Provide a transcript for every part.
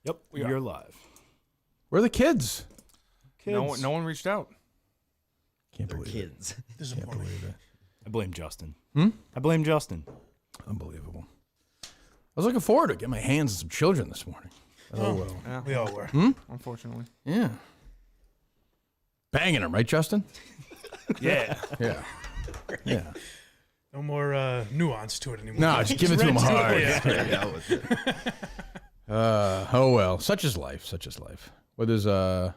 Yep, you're live. Where are the kids? No one reached out. Can't believe kids. it. Can't believe it. I blame Justin. I blame Justin. Unbelievable. I was looking forward to getting my hands on some children this morning. Oh, well. Yeah. We all were. Unfortunately. Yeah. Banging them, right, Justin? Yeah. Yeah. Yeah. No more nuance to it anymore. No, just give it to him hard. Yeah. Oh, well. Such is life. Such is life. What is, so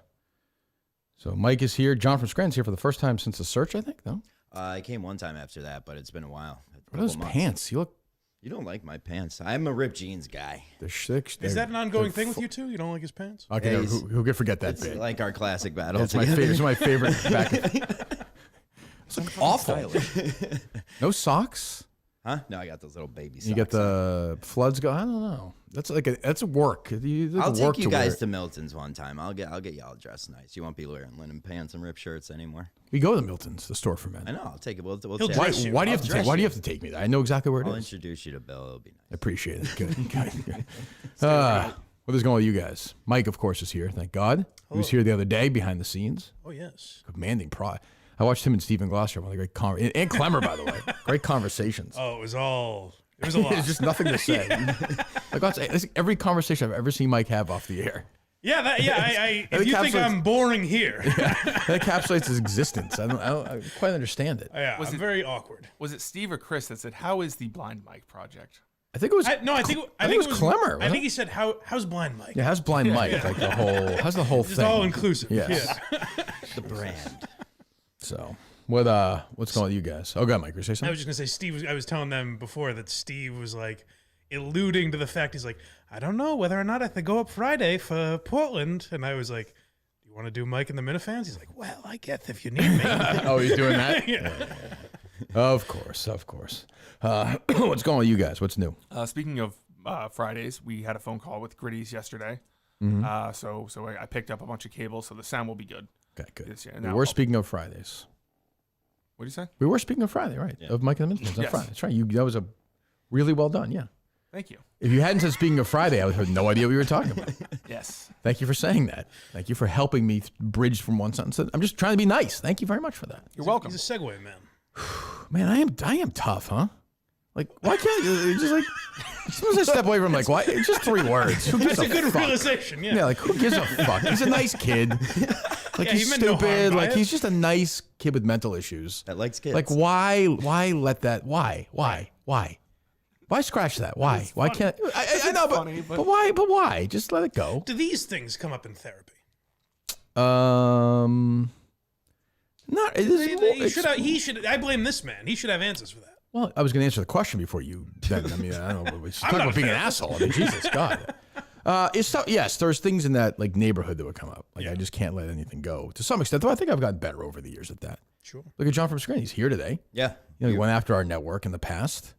Mike is here. John from Scranton's here for the first time since the search, I think, no? I came one time after that, but it's been a while. What are those pants? You don't like my pants. I'm a ripped jeans guy. They're sick. Is that an ongoing thing with you two? You don't like his pants? Okay, Yeah, who could forget that It's bit? like our classic battle. That's my favorite. It's my favorite. It's like awful. No socks. Huh? No, I got those little baby socks. You get the floods go. I don't know. That's like that's a work. I'll take you guys to Middleton's one time. I'll get y'all dressed nice. You won't be wearing linen pants and ripped shirts anymore. We go to Milton's, the store for men. I know. I'll take it. We'll He'll chat. dress you. Why do you have to I'll take? Why do you dress have to take me there? I know exactly where it I'll is. introduce you to Bill. It'll be nice. I appreciate it. Good. What is going on with you guys? Mike, of course, is here. Thank God. He was here the other day behind the scenes. Oh, yes. Commanding pride. I watched him and Stephen Gloster. One of the great and Clemmer, by the way. Great conversations. Oh, it was a lot. There's just nothing to say. Like every conversation I've ever seen Mike have off the air. Yeah, if you think I'm boring here. That encapsulates his existence. I don't quite understand it. Yeah, I'm very awkward. Was it Steve or Chris that said, "How is the Blind Mike project?" I think it was. I think it was Clemmer. I think he said, "How's Blind Mike?" Yeah, how's Blind Mike? Like how's the whole It's thing? all inclusive. Yes. Yeah. The brand. So what's going on with you guys? Oh, God, Mike, you say I something? was just gonna say I was telling them before that Steve was like alluding to the fact he's like, I don't know whether or not I have to go up Friday for Portland, and I was like, do you want to do Mike and the Minifans? He's like, well, I guess if you need me. Oh, he's doing that? Yeah. Of course. What's going on with you guys? What's new? Speaking of Fridays, we had a phone call with Gritty's yesterday. So I picked up a bunch of cables, so the sound will be good. Okay, good. This year. We Now, were speaking of Fridays. What do you say? We were speaking of Friday, right? Yeah. Of Mike and the Minifans on Yes. Friday. That's right. That was a really well done, yeah. Thank you. If you hadn't said speaking of Friday, I would have no idea what you were talking about. Yes. Thank you for saying that. Thank you for helping me bridge from one sentence. I'm just trying to be nice. Thank you very much for that. You're welcome. He's a segue man. Man, I am tough, huh? Like, why can't you just like? As soon as I step away from like, why? It's just 3 words. Who gives That's a good fuck? realization. Yeah. Yeah, like who gives a fuck? He's a nice kid. Like Yeah, he's he meant no harm stupid. by Like it. he's just a nice kid with mental issues. That likes kids. Like why let that? Why scratch that? Why can't? I know, funny, but why? Just let it go. Do these things come up in therapy? Not. It is He should. I blame this man. He should have answers for that. Well, I was going to answer the question before you. Then, I mean, I don't know. We're just talking not about being an a asshole. I mean, Jesus God. Yes, there's things in that like neighborhood that would come up. Like I just can't let anything go to some extent. Though I think I've gotten better over the years at that. Sure. Look at John from Scranton. He's here today. yeah. You know, he went after our network in the past.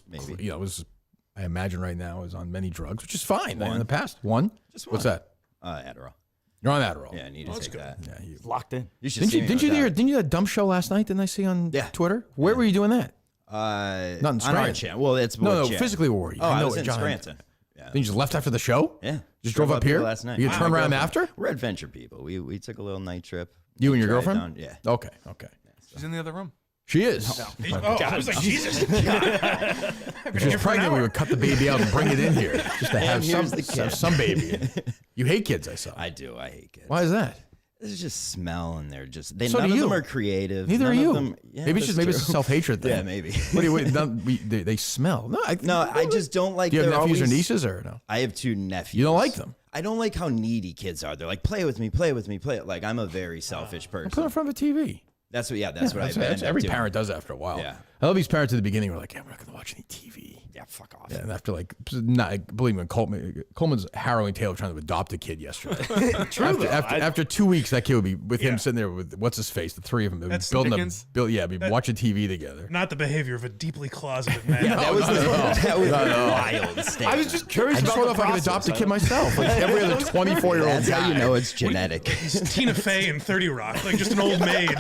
Maybe. I imagine right now is on many drugs, which is fine. In the past, one. Just What's one. that? Adderall. You're on Adderall. Yeah, I need to take that. Yeah. You, Locked in. You should didn't see you? me Didn't with you? that. Didn't you that dumb show last night? Didn't I see on Yeah. Twitter? Where were you doing that? Not in on our Scranton. channel. Well, it's No, channel. physically where were you? Oh, I know was it, in John. Scranton. Yeah. Then you just left after the show? Yeah. Just drove up here last night. You turned My around girlfriend. after? We're adventure people. We took a little night trip. You and your Tried it girlfriend? down. Yeah. Okay. She's in the other room. She is. Oh, I was like, Jesus. If she was pregnant, we would cut the baby out and bring it in here just to have here's the kid. some baby. You hate kids, I saw. I do. I hate kids. Why is that? There's just smell, and they're just. So None do of you. them are creative. Neither None are you. Of them, yeah, maybe it's that's just a true. self-hatred thing. Yeah, maybe. What do you? They smell. No, I just don't like. Do you have they're nephews or always- nieces or no? I have 2 nephews. You don't like them? I don't like how needy kids are. They're like, play with me, play with me, play. Like I'm a very selfish person. Put it in front of a TV. That's what. Yeah, that's what I. That's every parent does after a while. Yeah. I love these parents at the beginning who are like, yeah, we're not going to watch any TV. Yeah, fuck off. Yeah, and after like, believe me, Coleman's harrowing tale of trying to adopt a kid yesterday. After 2 weeks, that kid would be with him sitting there with what's his face, the 3 of them, That's building Dickens? be watching TV together. Not the behavior of a deeply closeted man. Yeah, that was a wild statement. I was just curious I just about don't know the if I could process. adopt a kid myself, like every other 24-year-old That's guy. how you know it's genetic. He's Tina Fey in 30 Rock, like just an old maid.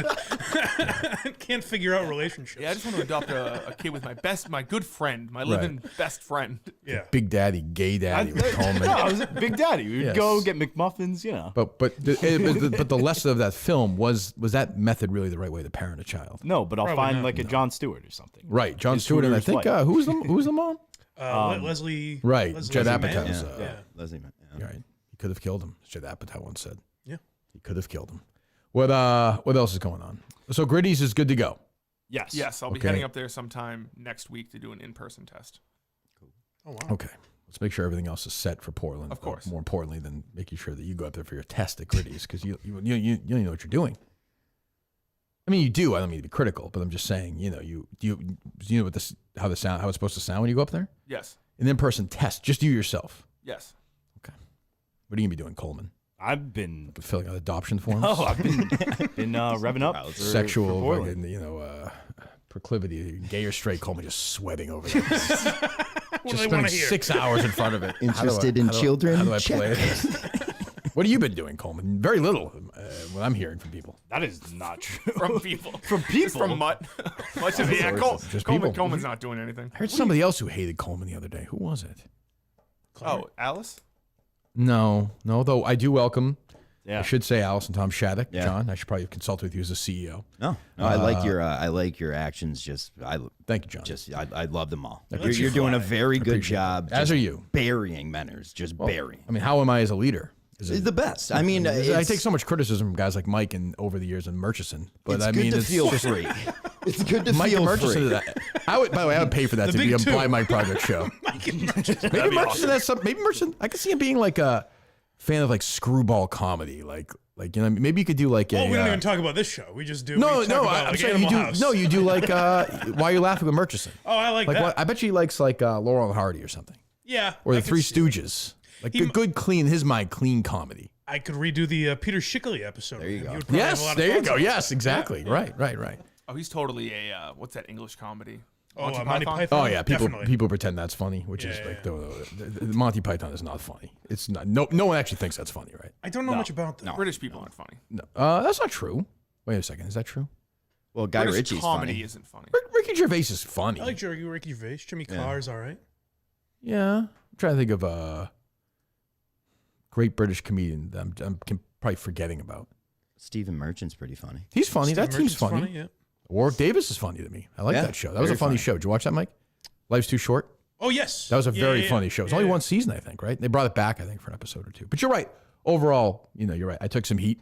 Can't figure out relationships. Yeah, I just want to adopt a kid with my good friend, my live-in than best friend. Yeah. Big Daddy, Gay Daddy with Coleman. No, I was Big Daddy. We would Yes. go get McMuffins, you know. But the lesson of that film was that method really the right way to parent a child? No, but I'll Probably find not. like a John Stewart or something. Right, John His Stewart, and I Hooters think wife. who's the mom? Leslie. Right, Leslie Judd Mann. Apatow. Yeah. Yeah. Leslie Mann. Yeah. You're right. He could have killed him, as Judd Apatow once said. Yeah. He could have killed him. What else is going on? So Gritty's is good to go. Yes. Yes, I'll be Okay. heading up there sometime next week to do an in-person test. Oh wow. Okay. Let's make sure everything else is set for Portland. Of course. More importantly than making sure that you go up there for your test at Gritty's, because you don't know what you're doing. I mean, you do. I don't mean to be critical, but I'm just saying, you know what this how it's supposed to sound when you go up there? Yes. An in-person test, just you yourself. Yes. What are you gonna be doing, Coleman? I've been Filling out adoption forms? Oh, I've been revving up for, Sexual for Portland. fucking, proclivity, gay or straight, Coleman just sweating over there. What do Just they want spending to hear? 6 hours in front of it. Interested in children? How do I Check. play it? What have you been doing, Coleman? Very little. What I'm hearing from people. That is not true. From people. From people. Just from Mutt. Much of yeah, Just people. Coleman's not doing anything. I heard somebody else who hated Coleman the other day. Who was it? Oh, Alice? No. Though I do welcome. Yeah. I should say Alice and Tom Shattuck. Yeah. John, I should probably consult with you as a CEO. No, I like your actions. Thank you, John. I love them all. Let You're you doing a fly. very good appreciate job. As just are you. burying Menners, just burying. I mean, how am I as a leader? Is It's it, the best. I mean, I it's, take so much criticism from guys like Mike and over the years in Murchison, but it's I good mean, to it's feel just, free. It's good to Mike feel and Murchison. free. I would, by the way, I would pay for that The to be a big two. Blind Mike Project show. Maybe Murchison has some. Maybe Murchison. I could see him being like a fan of like screwball comedy, like maybe you could do like Well, a. we don't even talk about this show. We just do. no, we talk about, I'm like, saying you Animal do. House. No, you do like. Why are you laughing with Murchison? Oh, I like Like that. what? I bet you he likes like Laurel and Hardy or something, Yeah. or I the could Three see- Stooges. Like He- good, clean. His mind, clean comedy. I could redo the Peter Schickley episode. There you go. Yes, there you go. Yes, exactly. Right. Oh, he's totally a, what's that English comedy? Oh, Monty Python. Oh yeah, Definitely. people pretend that's funny, which is Yeah, like yeah. the Monty Python is not funny. It's not. No one actually thinks that's funny, right? I don't know much about that. British people aren't funny. No, that's not true. Wait a second, is that true? Well, Guy British Ritchie's comedy funny. isn't funny. Ricky Gervais is funny. I like Ricky Gervais. Jimmy Carr's all right. Yeah, I'm trying to think of a great British comedian that I'm probably forgetting about. Stephen Merchant's pretty funny. He's funny. Steve That team's Merchant's funny. Yeah. Warwick Davis is funny to me. I like Yeah, that show. That was a very funny funny. show. Did you watch that, Mike? Life's Too Short. Oh yes. That was a Yeah, very yeah, funny yeah. show. It's Yeah, only yeah. one season, I think, right? They brought it back, I think, for an episode or two. But you're right. Overall, you're right. I took some heat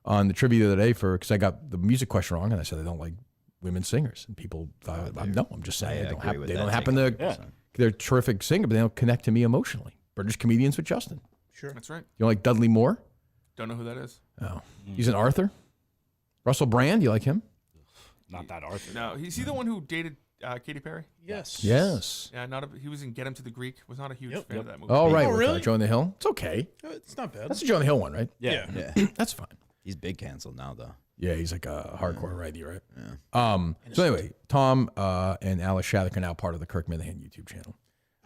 on the trivia the other day because I got the music question wrong, and I said I don't like women singers, and people thought, no, I'm just saying I they don't, agree with they that don't take happen to. 100%. They're terrific singer, but they don't connect to me emotionally. British comedians with Justin. Sure. That's right. You don't like Dudley Moore? Don't know who that is. Oh, he's an Arthur. Russell Brand, you like him? Not that Arthur. No, is he the one who dated Katy Perry? Yes. Yes. Yeah, he was in Get Him to the Greek. Was not a huge Yep, fan yep. of that movie. Oh, right. Oh, with, really? Joe on the Hill. It's okay. It's not bad. That's the Joe on the Hill one, right? Yeah. Yeah, That's fine. he's big canceled now though. Yeah, he's like a hardcore righty, right? Yeah. So anyway, Tom and Alice Shattuck are now part of the Kirk Minahan YouTube channel.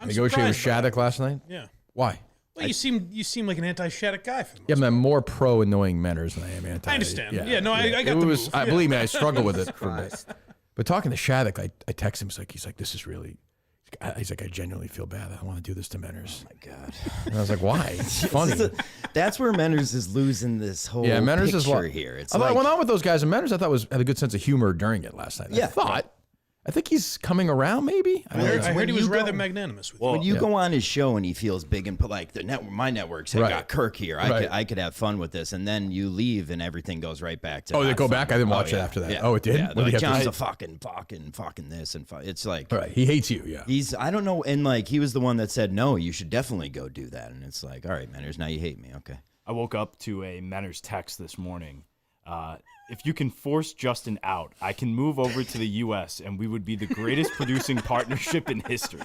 I'm Negotiated with surprised by Shattuck last night. Yeah. Why? Well, you seem like an anti-Shattuck guy for the most Yeah, I'm more pro annoying Menners than I am anti. I understand. Yeah, no, I got it the was. move. I Yeah. believe me, I struggle with it for a bit. But talking to Shattuck, I text him. He's like, this is really. He's like, I genuinely feel bad. I don't want to do this to Menners. Oh my God. And I was like, why? It's funny. That's where Menners is losing this whole Yeah, Menners is picture here. It's I thought like, what went on with those guys, and Menners I thought had a good sense of humor during it last night. Yeah. I think he's coming around. Maybe. I heard when he was you rather go- magnanimous with Well, when you Yeah. go on his show and he feels big and put like my networks have Right. got Kirk here. Right. I could have fun with this, and then you leave and everything goes right back to. Oh, they not go fun. back? I didn't watch it yeah. after that. Yeah. Oh, it did? Yeah, What they're did he like, have to John's a fucking this and it's like Right. He hates you. Yeah. he's I don't know, and like he was the one that said no, you should definitely go do that, and it's like, all right, Manners, now you hate me, okay. I woke up to a Menners text this morning. If you can force Justin out, I can move over to the U.S. and we would be the greatest producing partnership in history.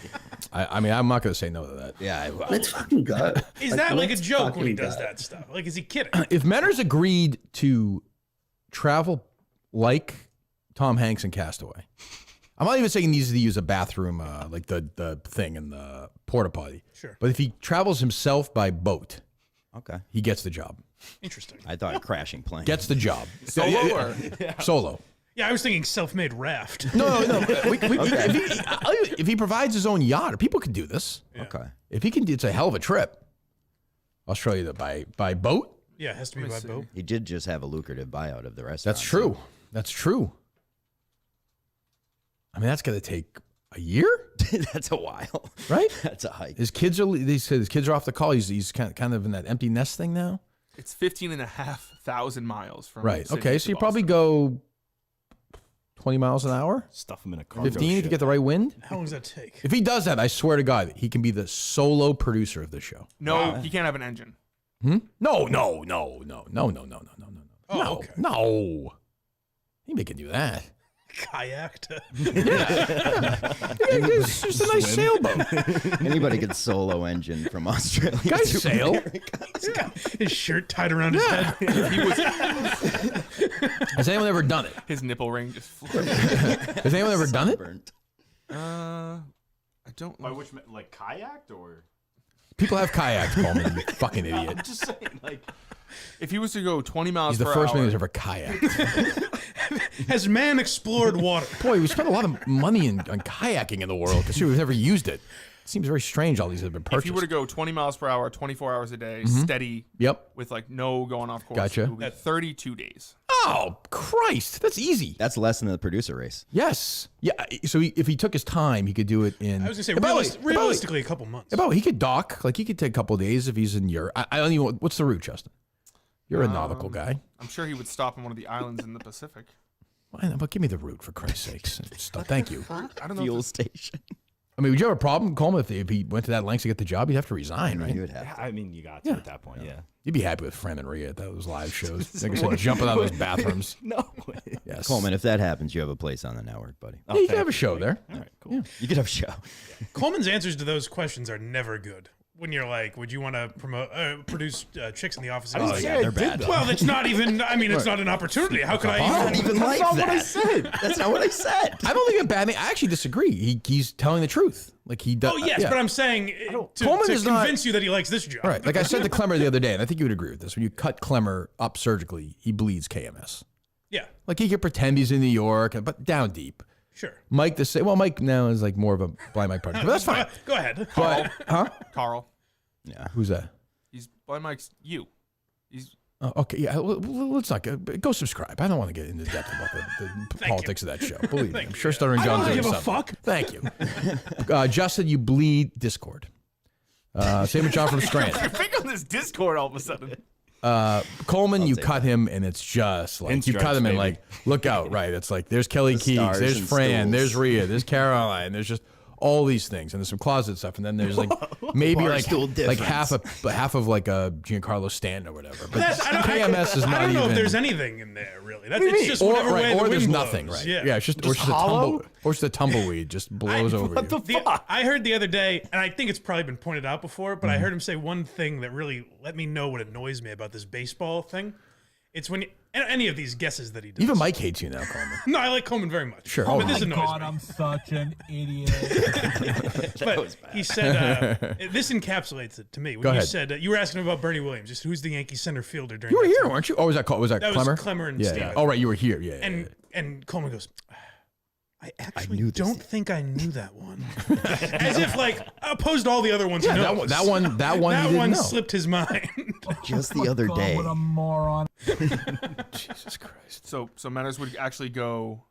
I mean, I'm not going to say no to that. Yeah, Let's fucking go. Is that like a let's joke when he fucking does go. that stuff? Like, is he kidding? If Menners agreed to travel like Tom Hanks in Castaway, I'm not even saying he needs to use a bathroom, like the thing in the porta potty. Sure. But if he travels himself by boat, okay. he gets the job. Interesting. I thought crashing plane. Gets the job. Solo or Solo. Yeah, I was thinking self-made raft. No. If he provides his own yacht, people could do this. Yeah. Okay. If he can, it's a hell of a trip. Australia by boat. Yeah, it has to be by boat. He did just have a lucrative buyout of the restaurant. That's true. That's true. I mean, that's going to take a year, That's a while. right? That's a hike. His kids are. They said his kids are off the call. He's kind of in that empty nest thing now. It's 15,500 miles from Right. Sydney Okay. to So you Boston. probably go 20 miles an hour, Stuff him in a car. 15 if you get the right wind. How long does that take? If he does that, I swear to God, he can be the solo producer of this show. No, he can't have an engine. No. Oh, okay. No. He can do that. Kayak to It's just a nice sailboat. Anybody could solo engine from Australia. Guys to sail. America. his shirt tied around his head. Has anyone ever done it? His nipple ring just flew. Has anyone ever done it? Burnt. I don't By know. which, like, kayaked or? People have kayaks, Coleman, you fucking idiot. I'm just saying, like, If he was to go 20 miles He's the per first hour, man who's ever kayaked. Has man explored water? Boy, we spent a lot of money on kayaking in the world because we've never used it. It seems very strange all these have been if purchased. he were to go 20 miles per hour, 24 hours a day, steady, Yep. with like no going off course, Gotcha. it would be 32 days. Oh, Christ. That's easy. That's less than the producer race. Yes. Yeah. So if he took his time, he could do it in. I was gonna say And by the way- realistically, a couple months. By the way, he could dock. Like, he could take a couple of days if he's in Europe. I don't even. What's the route, Justin? You're a nautical guy. I'm sure he would stop on one of the islands in the Pacific. Why not? But give me the route, for Christ's sakes. Thank you. I don't know. Fuel If station. I mean, would you have a problem, Coleman, if he went to that length to get the job? He'd have to resign, right? You would have to. I mean, you got to at that point, yeah. You'd be happy with Fran and Rhea at those live shows. Like I said, jumping out of those bathrooms. No. Yes. Coleman, if that happens, you have a place on the network, buddy. Yeah, you could have a show there. All right, cool. You could have a show. Coleman's answers to those questions are never good. When you're like, would you want to produce Chicks in the Office? didn't Like, say I they're did, bad. though. well, that's not even. I mean, it's not an opportunity. How could I? Not Even, even like not that. what I said. That's not what I said. I don't think a bad thing. I actually disagree. He's telling the truth. Like he does. oh yes, yeah. but I'm saying to Coleman is not- convince you that he likes this job. All right. Like I said to Clemmer the other day, and I think you would agree with this. When you cut Clemmer up surgically, he bleeds KMS. Yeah. Like he could pretend he's in New York, but down deep. Sure. Mike the same. Well, Mike now is like more of a blind Mike partner, but that's fine. Go ahead. But Carl, Yeah. who's that? he's Blind Mike's you. He's Oh, okay, yeah. Let's not go subscribe. I don't want to get into depth about the politics of that show. Believe me, I'm sure Stuttering John don't doing give a something. fuck. Thank you, Justin. You bleed Discord. Same with John from Scranton. big on this Discord all of a sudden. Coleman, you cut him, and it's just like you Pinstripes, cut him, and baby. like look out, right? It's like there's Kelly Keys, stars there's and Fran, stools. there's Rhea, there's Caroline, there's just all these things, and there's some closet stuff, and then there's like maybe Barstool like difference. half of like a Giancarlo Stanton or whatever. But That's- I don't- KMS is not I don't know even. if there's anything in there really. That's What do you it's mean? just whatever way the or wind there's blows. nothing, right? Yeah. it's just hollow? or just a tumbleweed just blows over What you. the fuck? I heard the other day, and I think it's probably been pointed out before, but I heard him say one thing that really let me know what annoys me about this baseball thing. It's when any of these guesses that he does. Even Mike hates you now, Coleman. No, I like Coleman very much. Sure. but Oh this my annoys God, me. I'm such an idiot. But he said this encapsulates it to me. When Go you ahead. said you were asking him about Bernie Williams, just who's the Yankee center fielder during You were that here, time. weren't you? Or was that That Clemmer? was Clemmer and yeah. Steve. Yeah. Oh, right, you were here. Yeah. yeah, And Coleman goes, I actually knew this don't think I knew that one. As if like opposed to all the other ones. yeah. he That knows. one. That one. That you didn't one know. slipped his mind. Just the other God, day. what a moron. Jesus Christ. So Menners would actually go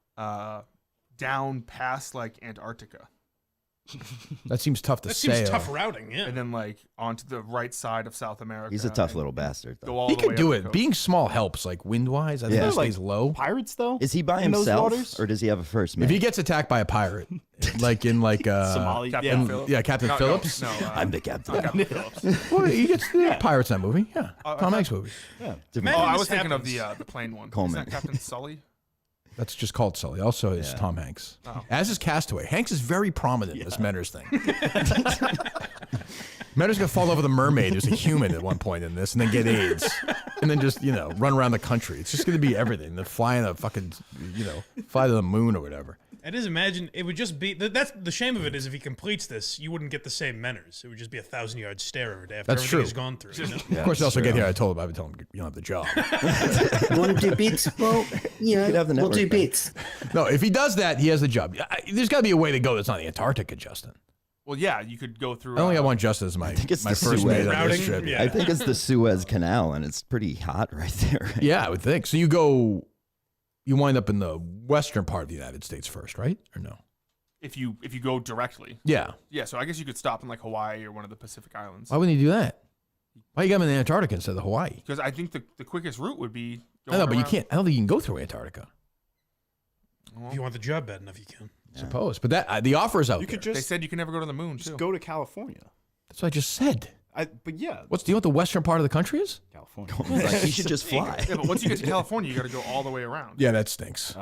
down past like Antarctica That seems tough to That say. seems tough routing. Yeah. and then like onto the right side of South America. He's a tough and little bastard, Go though. all He the could way do up it. the coast. Being small helps, like wind wise. I think Yeah. it stays low. Pirates, though? Is he by in those himself, waters? or does he have a first mate? If he gets attacked by a pirate, like in like Somali. Captain Yeah. Phillips. yeah, Captain No, Phillips. No, I'm the captain. Captain Phillips. Well, he gets the pirates in that movie. Yeah, Tom Hanks movie. Different- Oh, I this was thinking happens. of the plane one. Coleman. Isn't that Captain Sully? That's just called Sully. Also, is Yeah. Tom Hanks. Oh. As is Castaway. Hanks is very prominent in this Menners thing. Menners gonna fall over the mermaid who's a human at one point in this, and then get AIDS, and then just run around the country. It's just gonna be everything. Then fly in a fucking fly to the moon or whatever. I just imagine it would just be that's the shame of it is if he completes this, you wouldn't get the same Menners. It would just be a 1,000-yard stare every day after That's everything true. he's gone through. You know? Of course, I also get here. I would tell him you don't have the job. You want to do beats? Well, yeah, could have the we'll do network then. beats. No, if he does that, he has the job. There's got to be a way to go that's not the Antarctica, Justin. Well, yeah, you could go through. I only got one Justin as my think it's the first Suez. mate on Routing? this trip. Yeah. I think it's the Suez Canal, and it's pretty hot right there. Right? Yeah, I would think. So you wind up in the western part of the United States first, right? Or no? If you go directly. Yeah. Yeah, so I guess you could stop in like Hawaii or one of the Pacific Islands. Why wouldn't he do that? Why you got him in Antarctica instead of Hawaii? Because I think the quickest route would be. I know, but you around. can't. I don't think you can go through Antarctica. If you want the job bad enough, you can. I suppose, but that the offer is out You there. could They just said you can never go to the moon too. go to California. That's what I just said. But yeah, Do you know what the western part of the country is? California. It's like, you should just fly. Yeah, but once you get to California, you got to go all the way around. Yeah, that stinks.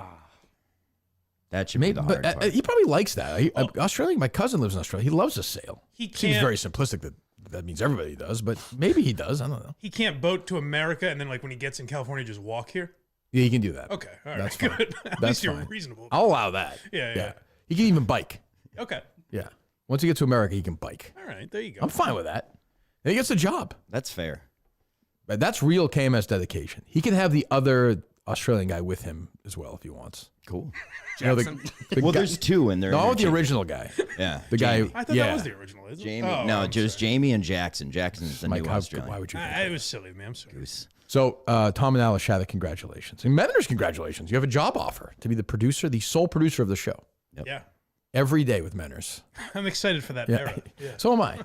That should Maybe, be the hard but part. he probably likes that. Australia. My cousin lives in Australia. He loves to sail. He Seems can't. very simplistic that means everybody does, but maybe he does. I don't know. He can't boat to America and then like when he gets in California, just walk here. Yeah, he can do that. Okay, all right, That's fine. good. At That's least you're fine. reasonable. I'll allow that. Yeah. He can even bike. Okay, Yeah. Once he gets to America, he can bike. all right, there you go. I'm fine with that. And he gets the job. That's fair. But that's real KMS dedication. He can have the other Australian guy with him as well if he wants. Cool. You know, Jackson. Well, guy- there's two in there. no, the original guy. Yeah. The Jamie. guy. I thought yeah. that was the original. Isn't it? Jamie. Oh, no, I'm just sorry. Jamie and Jackson. Jackson's the Mike, new why Australian. would you? do It that? was silly, man. I'm sorry. Goose. So, Tom and Alice Shattuck, congratulations. And Menners, congratulations. You have a job offer to be the producer, the sole producer of the show. Yeah, Every day with Menners. I'm excited for that Yeah. era. Yeah. So am I.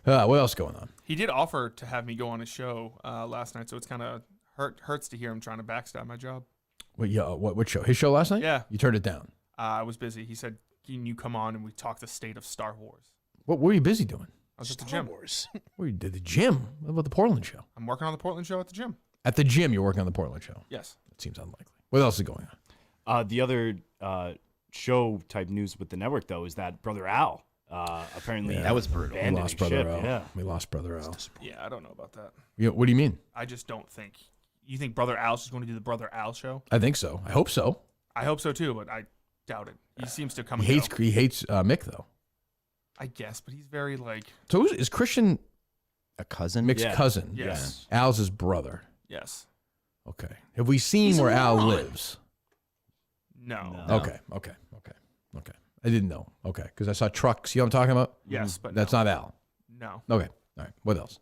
What else going on? He did offer to have me go on his show last night, so it's kind of hurts to hear him trying to backstab my job. What show? His show last night? Yeah. You turned it down. I was busy. He said, "Can you come on and we talk the state of Star Wars?" What were you busy doing? I was at the Star gym. Wars. Well, you did the gym. What about the Portland show? I'm working on the Portland show at the gym. At the gym, you're working on the Portland show. Yes. That seems unlikely. What else is going on? The other show type news with the network though is that Brother Al apparently That was brutal. We abandoning lost Brother ship. Al. Yeah. We lost Brother Al. Yeah, I don't know about that. What do you mean? I just don't think. You think Brother Al's just going to do the Brother Al show? I think so. I hope so. I hope so too, but I doubt it. He seems to come. He and hates go. he hates Mick though. I guess, but he's very like. So is Christian A cousin? Mick's Yeah. cousin? Yes. Al's his brother. Yes. Okay. Have we seen He's a where Al moron. lives? No. No. Okay. I didn't know. Okay, because I saw trucks. You know what I'm talking about? Yes, but That's not Al. no. Okay. All right. What else?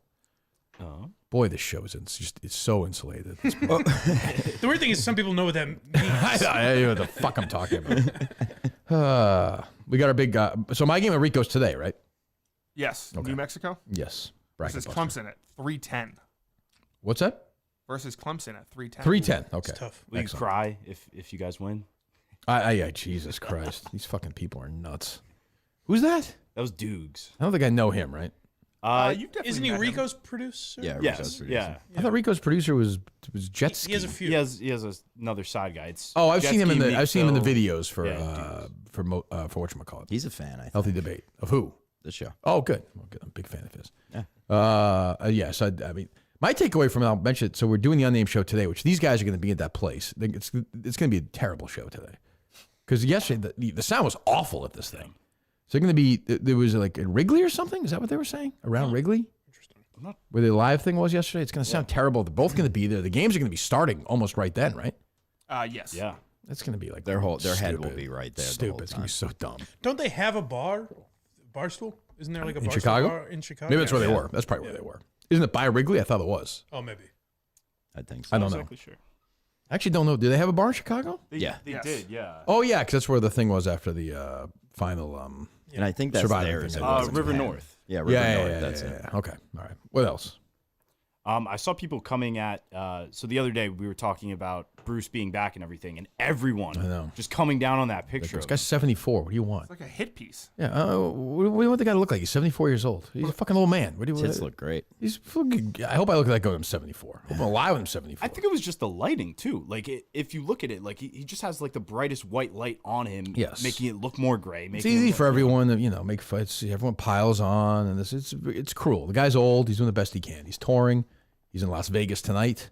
Oh. Boy, this show is it's so insulated. At this point. The weird thing is, some people know what that means. I know what the fuck I'm talking about. We got our big. So my game of Rico's today, right? Yes. Okay. New Mexico Yes. Bracket versus buster. Clemson at 310. What's that? Versus Clemson at 310. 310. Okay. It's tough. Will you Excellent. cry if you guys win? Jesus Christ. These fucking people are nuts. Who's that? That was Dukes. I don't think I know him, right? You definitely Isn't he met him. Rico's producer? Yeah. Rico's Yes. producer. Yeah. I thought Rico's producer was Jet Ski. He has a few. He has another side guy. It's Oh, I've Jet seen him in Ski the Meek, videos for Yeah, for whatchamacallit. He's a fan, I think. Healthy debate of who? The show. Oh, good. Well, good. I'm a big fan of his. Yeah. Yes. I mean, my takeaway from it, I'll mention it. So we're doing the unnamed show today, which these guys are going to be at that place. It's going to be a terrible show today because yesterday the sound was awful at this thing. So they're going to be there was like a Wrigley or something. Is that what they were saying around Wrigley? Where the live thing was yesterday. It's going to sound terrible. They're both going to be there. The games are going to be starting almost right then, right? Yes. Yeah. That's going to be like Their head will stupid. be right there. Stupid. The whole It's going to be time. so dumb. Don't they have a bar? Barstool? Isn't there like a In Barstool Chicago? bar in Chicago? Maybe that's where they Yeah. were. That's probably where they were. Isn't it by Wrigley? I thought it was. Oh, maybe. I think so. I Not don't know. exactly sure. I actually don't know. Do they have a bar in Chicago? Yeah. They Yes. did. Yeah. Oh yeah, because that's where the thing was after the final. And I think that's Survivor theirs. thing. It wasn't River Japan. North. Yeah, River North. That's it. Okay, all right. What else? I saw people coming at. So the other day we were talking about Bruce being back and everything, and everyone I know. just coming down on that picture. This of guy's 74. What do you want? It's like a hit piece. Yeah. What do you want the guy to look like? He's 74 years old. He's a fucking old man. What do you? Tits look great. He's fucking. I hope I look like I'm 74. I hope I'm alive when I'm 74. I think it was just the lighting too. Like if you look at it, like he just has like the brightest white light on him, Yes. making it look more gray. It's Making it easy look- for everyone to make fights. Everyone piles on, and it's cruel. The guy's old. He's doing the best he can. He's touring. He's in Las Vegas tonight.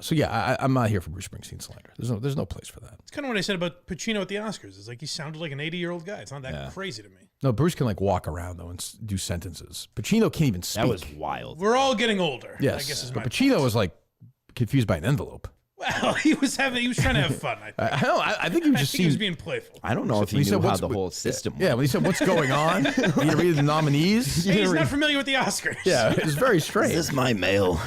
So yeah, I'm not here for Bruce Springsteen slander. There's no place for that. It's kind of what I said about Pacino at the Oscars. It's like he sounded like an 80-year-old guy. It's not that Yeah. crazy to me. No, Bruce can like walk around though and do sentences. Pacino can't even speak. That was wild. We're all getting older. Yes, I guess is my but Pacino point. was like confused by an envelope. Well, he was trying to have fun. I think. I think he was I just think he was seemed. being playful. I don't know if he When he knew said, how "What's the with-" whole system Yeah, was. when he said, "What's going on?" You gonna read the nominees? Hey, he's not familiar with the Oscars. Yeah, it's very strange. Is this my mail?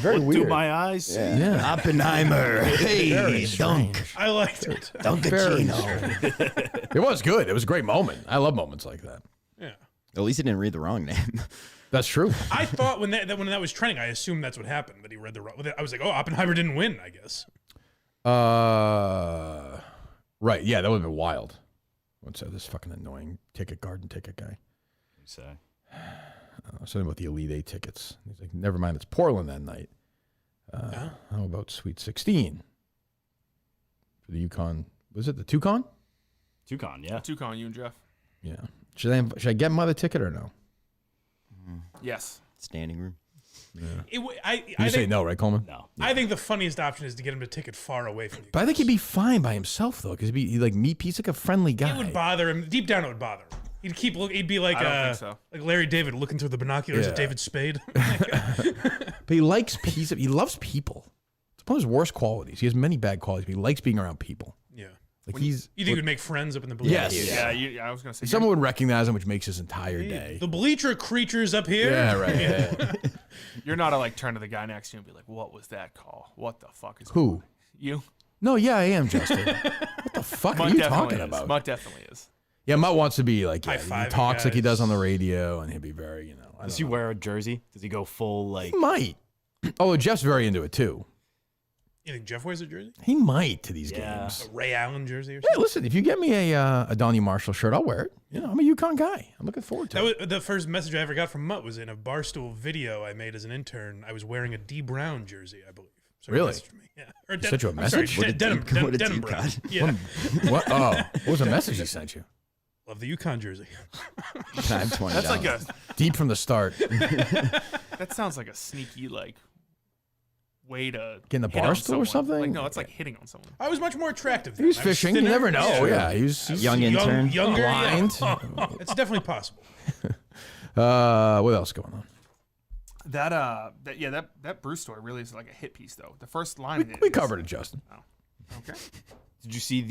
Very Do weird. my eyes? Yeah. Oppenheimer. Hey, dunk. I liked it. Dunkachino. It was good. It was a great moment. I love moments like that. Yeah. At least he didn't read the wrong name. That's true. I thought when that was trending, I assumed that's what happened. That he read the wrong. I was like, oh, Oppenheimer didn't win. I guess. Right. Yeah, that would have been wild. What's that? This fucking annoying garden ticket guy. Say. Something about the Elite Eight tickets. He's like, never mind, it's Portland that night. How about Sweet 16 for the Yukon? Was it the Tucon? Tucon, yeah. Tucon, you and Jeff. Yeah. Should I get my other ticket or no? Yes. Standing room. I You say think, no, right, Coleman? No. I think the funniest option is to get him a ticket far away from you. But I think he'd be fine by himself though, because he'd like he's like a friendly guy. It would bother him. Deep down, it would bother him. He'd keep look. He'd be like, I don't think so. like Larry David looking through the binoculars Yeah. at David Spade. But he likes peace. He loves people. It's one of his worst qualities. He has many bad qualities, but he likes being around people. Yeah. Like You think he would make friends up in the bleachers? Yes. Yeah, I was gonna say. Someone would recognize him, which makes his entire day. The bleacher creatures up here. Yeah, right. Yeah. You're not to like turn to the guy next to you and be like, "What was that call? What the fuck is Who? you?" No, yeah, I am, Justin. What the fuck Mutt are you definitely talking is. about? Mutt definitely is. Yeah, Mutt wants to be like, he High-fiving talks like he does guys. on the radio, and he'll be very, I Does don't he know. wear a jersey? Does he go full like? He might. Oh, Jeff's very into it too. You think Jeff wears a jersey? He might to these Yeah. games. A Ray Allen jersey or Hey, something? listen, if you get me a Donnie Marshall shirt, I'll wear it. I'm a Yukon guy. I'm looking forward to That it. was, the first message I ever got from Mutt was in a Barstool video I made as an intern. I was wearing a D Brown jersey, I believe. So he Really? messaged me. Yeah. Or Sent you a I'm sorry, message? What a denim, deep- what a denim deep brown. cut. Yeah. What? Oh, what was the message he sent you? Love the Yukon jersey. Can I have $20? That's like a. Deep from the start. That sounds like a sneaky like way to Get in the hit on Barstool or someone. something? Like no, it's like hitting on someone. I was much more attractive. He was then. I fishing. You thinner. never know. Yeah, he's Young intern. Younger. blind. Yeah. It's definitely possible. What else going on? That Bruce story really is like a hit piece though. The first line. of it We is- covered it, Justin. Okay. Did you see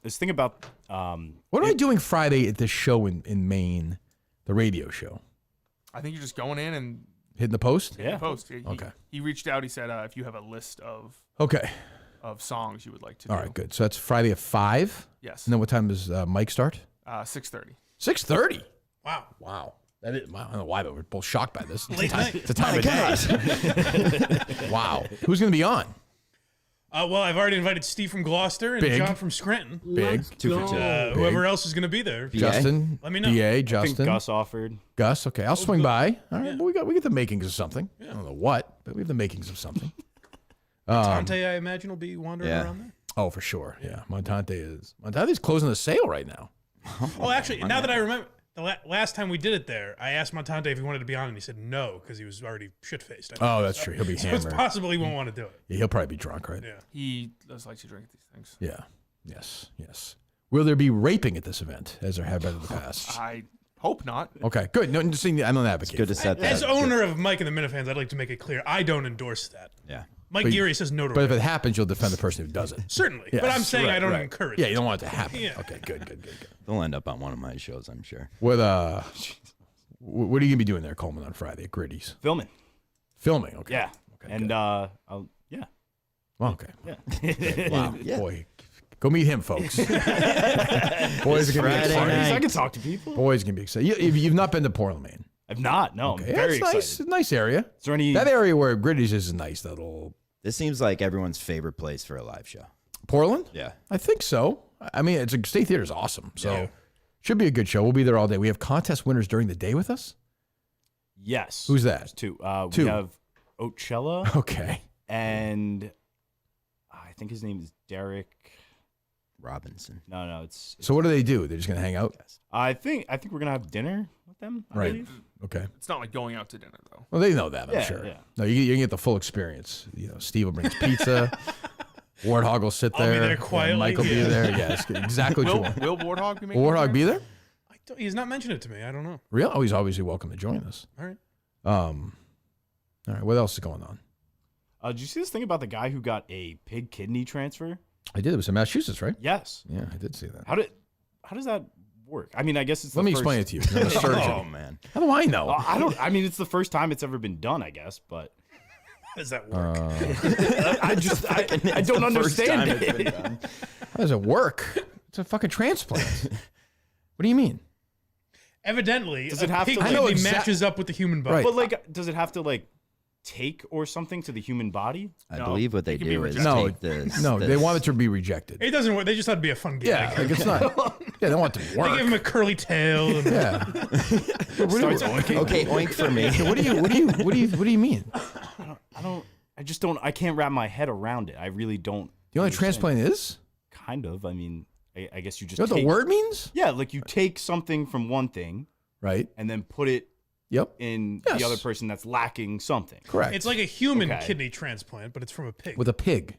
this thing about What am I doing Friday at this show in Maine, the radio show? I think you're just going in and Hitting the post? Yeah. post. Okay. He reached out. He said, if you have a list of Okay. songs you would like to All do. right, good. So that's Friday at 5. Yes. And then what time does Mike start? 6:30. 6:30. Wow. Wow. That is, I don't know why, but we're both shocked by this. Late night. It's a time of day. Wow. Who's going to be on? Well, I've already invited Steve from Gloucester and Big. John from Scranton. Big. 2 for 2. Whoever else is going to be there. Justin. Let me know. BA, I think Justin. Gus offered. Gus. Okay, I'll swing good. by. All right, Yeah. well, we get the makings of something. I don't know what, but we have the makings of something. Tante, I imagine, will be wandering Yeah. around there. Oh, for sure. Yeah, Montante's closing the sale right now. Oh, actually, now that I remember, the last time we did it there, I asked Montante if he wanted to be on, and he said no because he was already shit-faced. I think. Oh, that's true. He'll be So it's hammered. possible he won't want to do it. Yeah, he'll probably be drunk, right? Yeah. He does like to drink these things. Yeah. Yes. Will there be raping at this event, as there have been in the past? I hope not. Okay, good. No, just saying, I'm an advocate. Good to set that. As owner of Mike and the Minifans, I'd like to make it clear I don't endorse that. Yeah. Mike Geary says no to But if rape. it happens, you'll defend the person who does it. Certainly. Yes, but I'm saying I don't right. encourage Yeah, it. you don't want it to happen. Yeah. Okay, good. They'll end up on one of my shows, I'm sure. What what are you gonna be doing there, Coleman, on Friday at Gritty's? Filming. Filming. Okay. Yeah. Okay, And good. yeah. Well, okay. Yeah. Wow. Yeah. Boy, go meet him, folks. Boys are gonna be Friday excited. night. I can talk to people. Boys are gonna be excited. You've not been to Portland, Maine. I've not. No, Okay, I'm very that's excited. nice area. Is there any? That area where Gritty's is nice. That little This seems like everyone's favorite place for a live show. Portland. Yeah. I think so. I mean, it's a state theater is awesome, so Yeah. should be a good show. We'll be there all day. We have contest winners during the day with us. Yes. Who's that? There's two. Two. We have Ocella Okay. and I think his name is Derek. Robinson. No, it's. So what do they do? They're just gonna hang out. I think we're gonna have dinner with them. I Right. believe. Okay. It's not like going out to dinner though. Well, they know that, I'm Yeah, sure. yeah. No, you can get the full experience. You know, Steve will bring his pizza. Warthog will sit I'll there. be there yeah, quietly, Mike will be yeah. there. Yeah, it's exactly what you want. Will Warthog be Will making? Warthog be there? He's not mentioned it to me. I don't know. Real? Oh, he's obviously welcome to join us. All right. All right. What else is going on? Did you see this thing about the guy who got a pig kidney transfer? I did. It was in Massachusetts, right? Yes. Yeah, I did see that. How does that work? I mean, I guess it's. Let me explain it to you. 'Cause I'm a surgeon. Oh man. How do I know? I don't. I mean, it's the first time it's ever been done. I guess, but How does that work? I don't understand it. How does it work? It's a fucking transplant. What do you mean? Evidently, Does a it have pig to, like- kidney I know matches up with the human body. Right. But like, does it have to like take or something to the human body? I No, believe what they it can be do is rejected. take this. No, they want it to be rejected. It doesn't work. They just thought it'd be a fun gag. Yeah, like it's not. Yeah, they want it to They work. give him a curly tail. And Yeah. Starts oinking. Okay, oink for me. What do you mean? I don't. I just don't. I can't wrap my head around it. I really don't. You know what a understand. transplant is? Kind of. I mean, I guess you just. You know what the take- word means? Yeah, like you take something from one thing Right. and then put it Yep. in Yes. the other person that's lacking something. Correct. it's like a human Okay. kidney transplant, but it's from a pig. with a pig.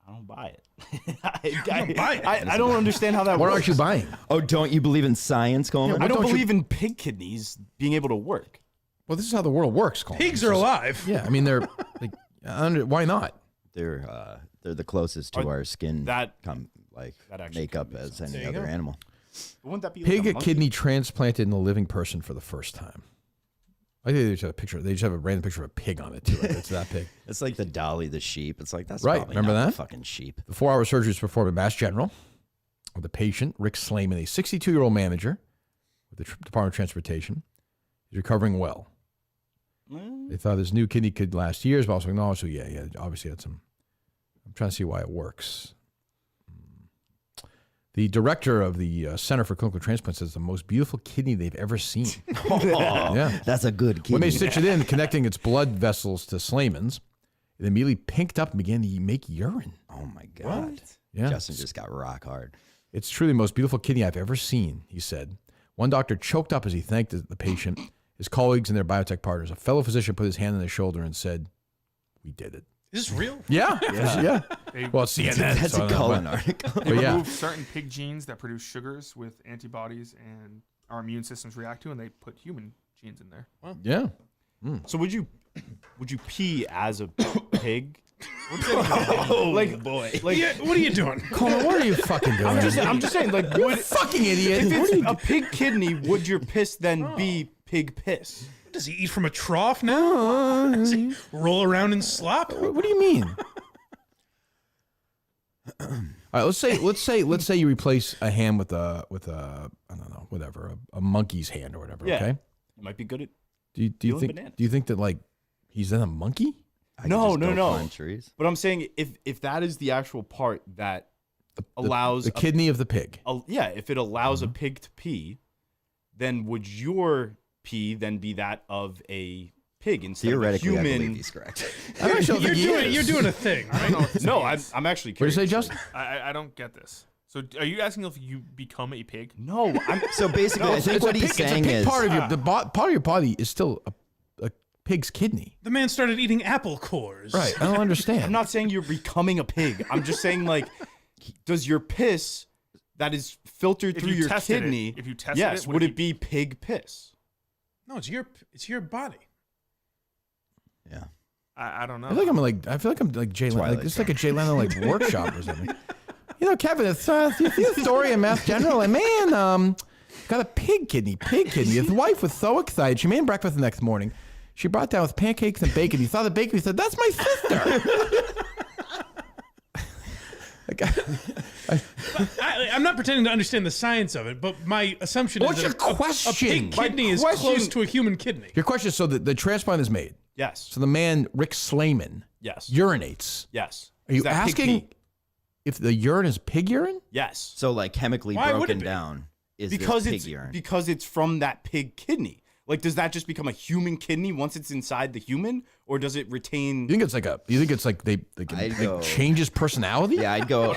I don't buy it. don't buy it. I don't understand how that What works. aren't you buying? Oh, don't you believe in science, Coleman? I don't don't you- believe in pig kidneys being able to work. Well, this is how the world works, Colin. Pigs are alive. Yeah, I mean they're like, why not? They're the closest to our skin that actually makeup kinda makes as sense. any There you other go. animal. Wouldn't that be Pig like a monkey? kidney transplanted in a living person for the first time. I think they just have a picture. They just have a random picture of a pig on it too. Like, it's that pig. It's like the Dolly the sheep. It's like that's Right, probably remember not that? the fucking sheep. The 4-hour surgery was performed at Mass General with the patient, Rick Slayman, a 62-year-old manager with the Department of Transportation. He's recovering well. They thought this new kidney could last years, but also acknowledged, so yeah, obviously had some. I'm trying to see why it works. The director of the Center for Clinical Transplant says the most beautiful kidney they've ever seen. Yeah. That's a good kidney. When they stitched it in, connecting its blood vessels to Slayman's, it immediately pinked up and began to make urine. Oh my god. Yeah. Justin just got rock hard. It's truly the most beautiful kidney I've ever seen, he said. One doctor choked up as he thanked the patient, his colleagues, and their biotech partners. A fellow physician put his hand on his shoulder and said, "We did it." Is this real? Yeah. Yeah. They, Well, it's CNN. That's so I a don't know, Cullen but- article. they but yeah. remove certain pig genes that produce sugars with antibodies and our immune systems react to, and they put human genes in there. Yeah. So would you pee as a pig? Like boy. Like Yeah, what are you doing? Coleman, what are you fucking doing? I'm just saying, like, would fucking idiot. if What are it's you- a pig kidney, would your piss then be pig piss? Does he eat from a trough now? Does he roll around in slop? What do you mean? All right, let's say you replace a hand with a I don't know, whatever, a monkey's hand or whatever. Yeah. Okay. You might be good at. Do you Peeling think bananas. do you think that like he's then a monkey? I could No, just no, go no. climb trees. But I'm saying if that is the actual part that allows The kidney of the pig. if it allows a pig to pee, then would your pee then be that of a pig instead of a Theoretically, I believe human? he's correct. I actually don't think he is. You're doing a thing, right? No, I'm actually What did curious. you say, Justin? I don't get this. So are you asking if you become a pig? No, I'm So basically, I think It's what a he's pig, saying it's a pig is part of your part of your body is still a pig's kidney. The man started eating apple cores. Right. I don't understand. I'm not saying you're becoming a pig. I'm just saying, like, does your piss that is filtered If through you your tested it- kidney, if you tested yes, it, would it be pig piss? No, it's your body. yeah. I don't know. I feel like I'm like Jay Leno. Like, Twilight this is like a Jay Leno like workshop or something. You know, Kevin, it's the story in Mass General. And man, got a pig kidney. His wife was so excited. She made him breakfast the next morning. She brought down with pancakes and bacon. He saw the bacon. He said, "That's my sister." I'm not pretending to understand the science of it, but my assumption What's is your that a question? pig My kidney is question- close to a human kidney. Your question is, so the transplant is made. Yes. So the man, Rick Slayman, Yes. urinates. Yes. Are you Is that pig asking pee? if the urine is pig urine? Yes. So like chemically Why would it broken be? down is Because this it's pig urine. because it's from that pig kidney. Like, does that just become a human kidney once it's inside the human, or does it retain? You think it's like they change his personality? Yeah, I'd go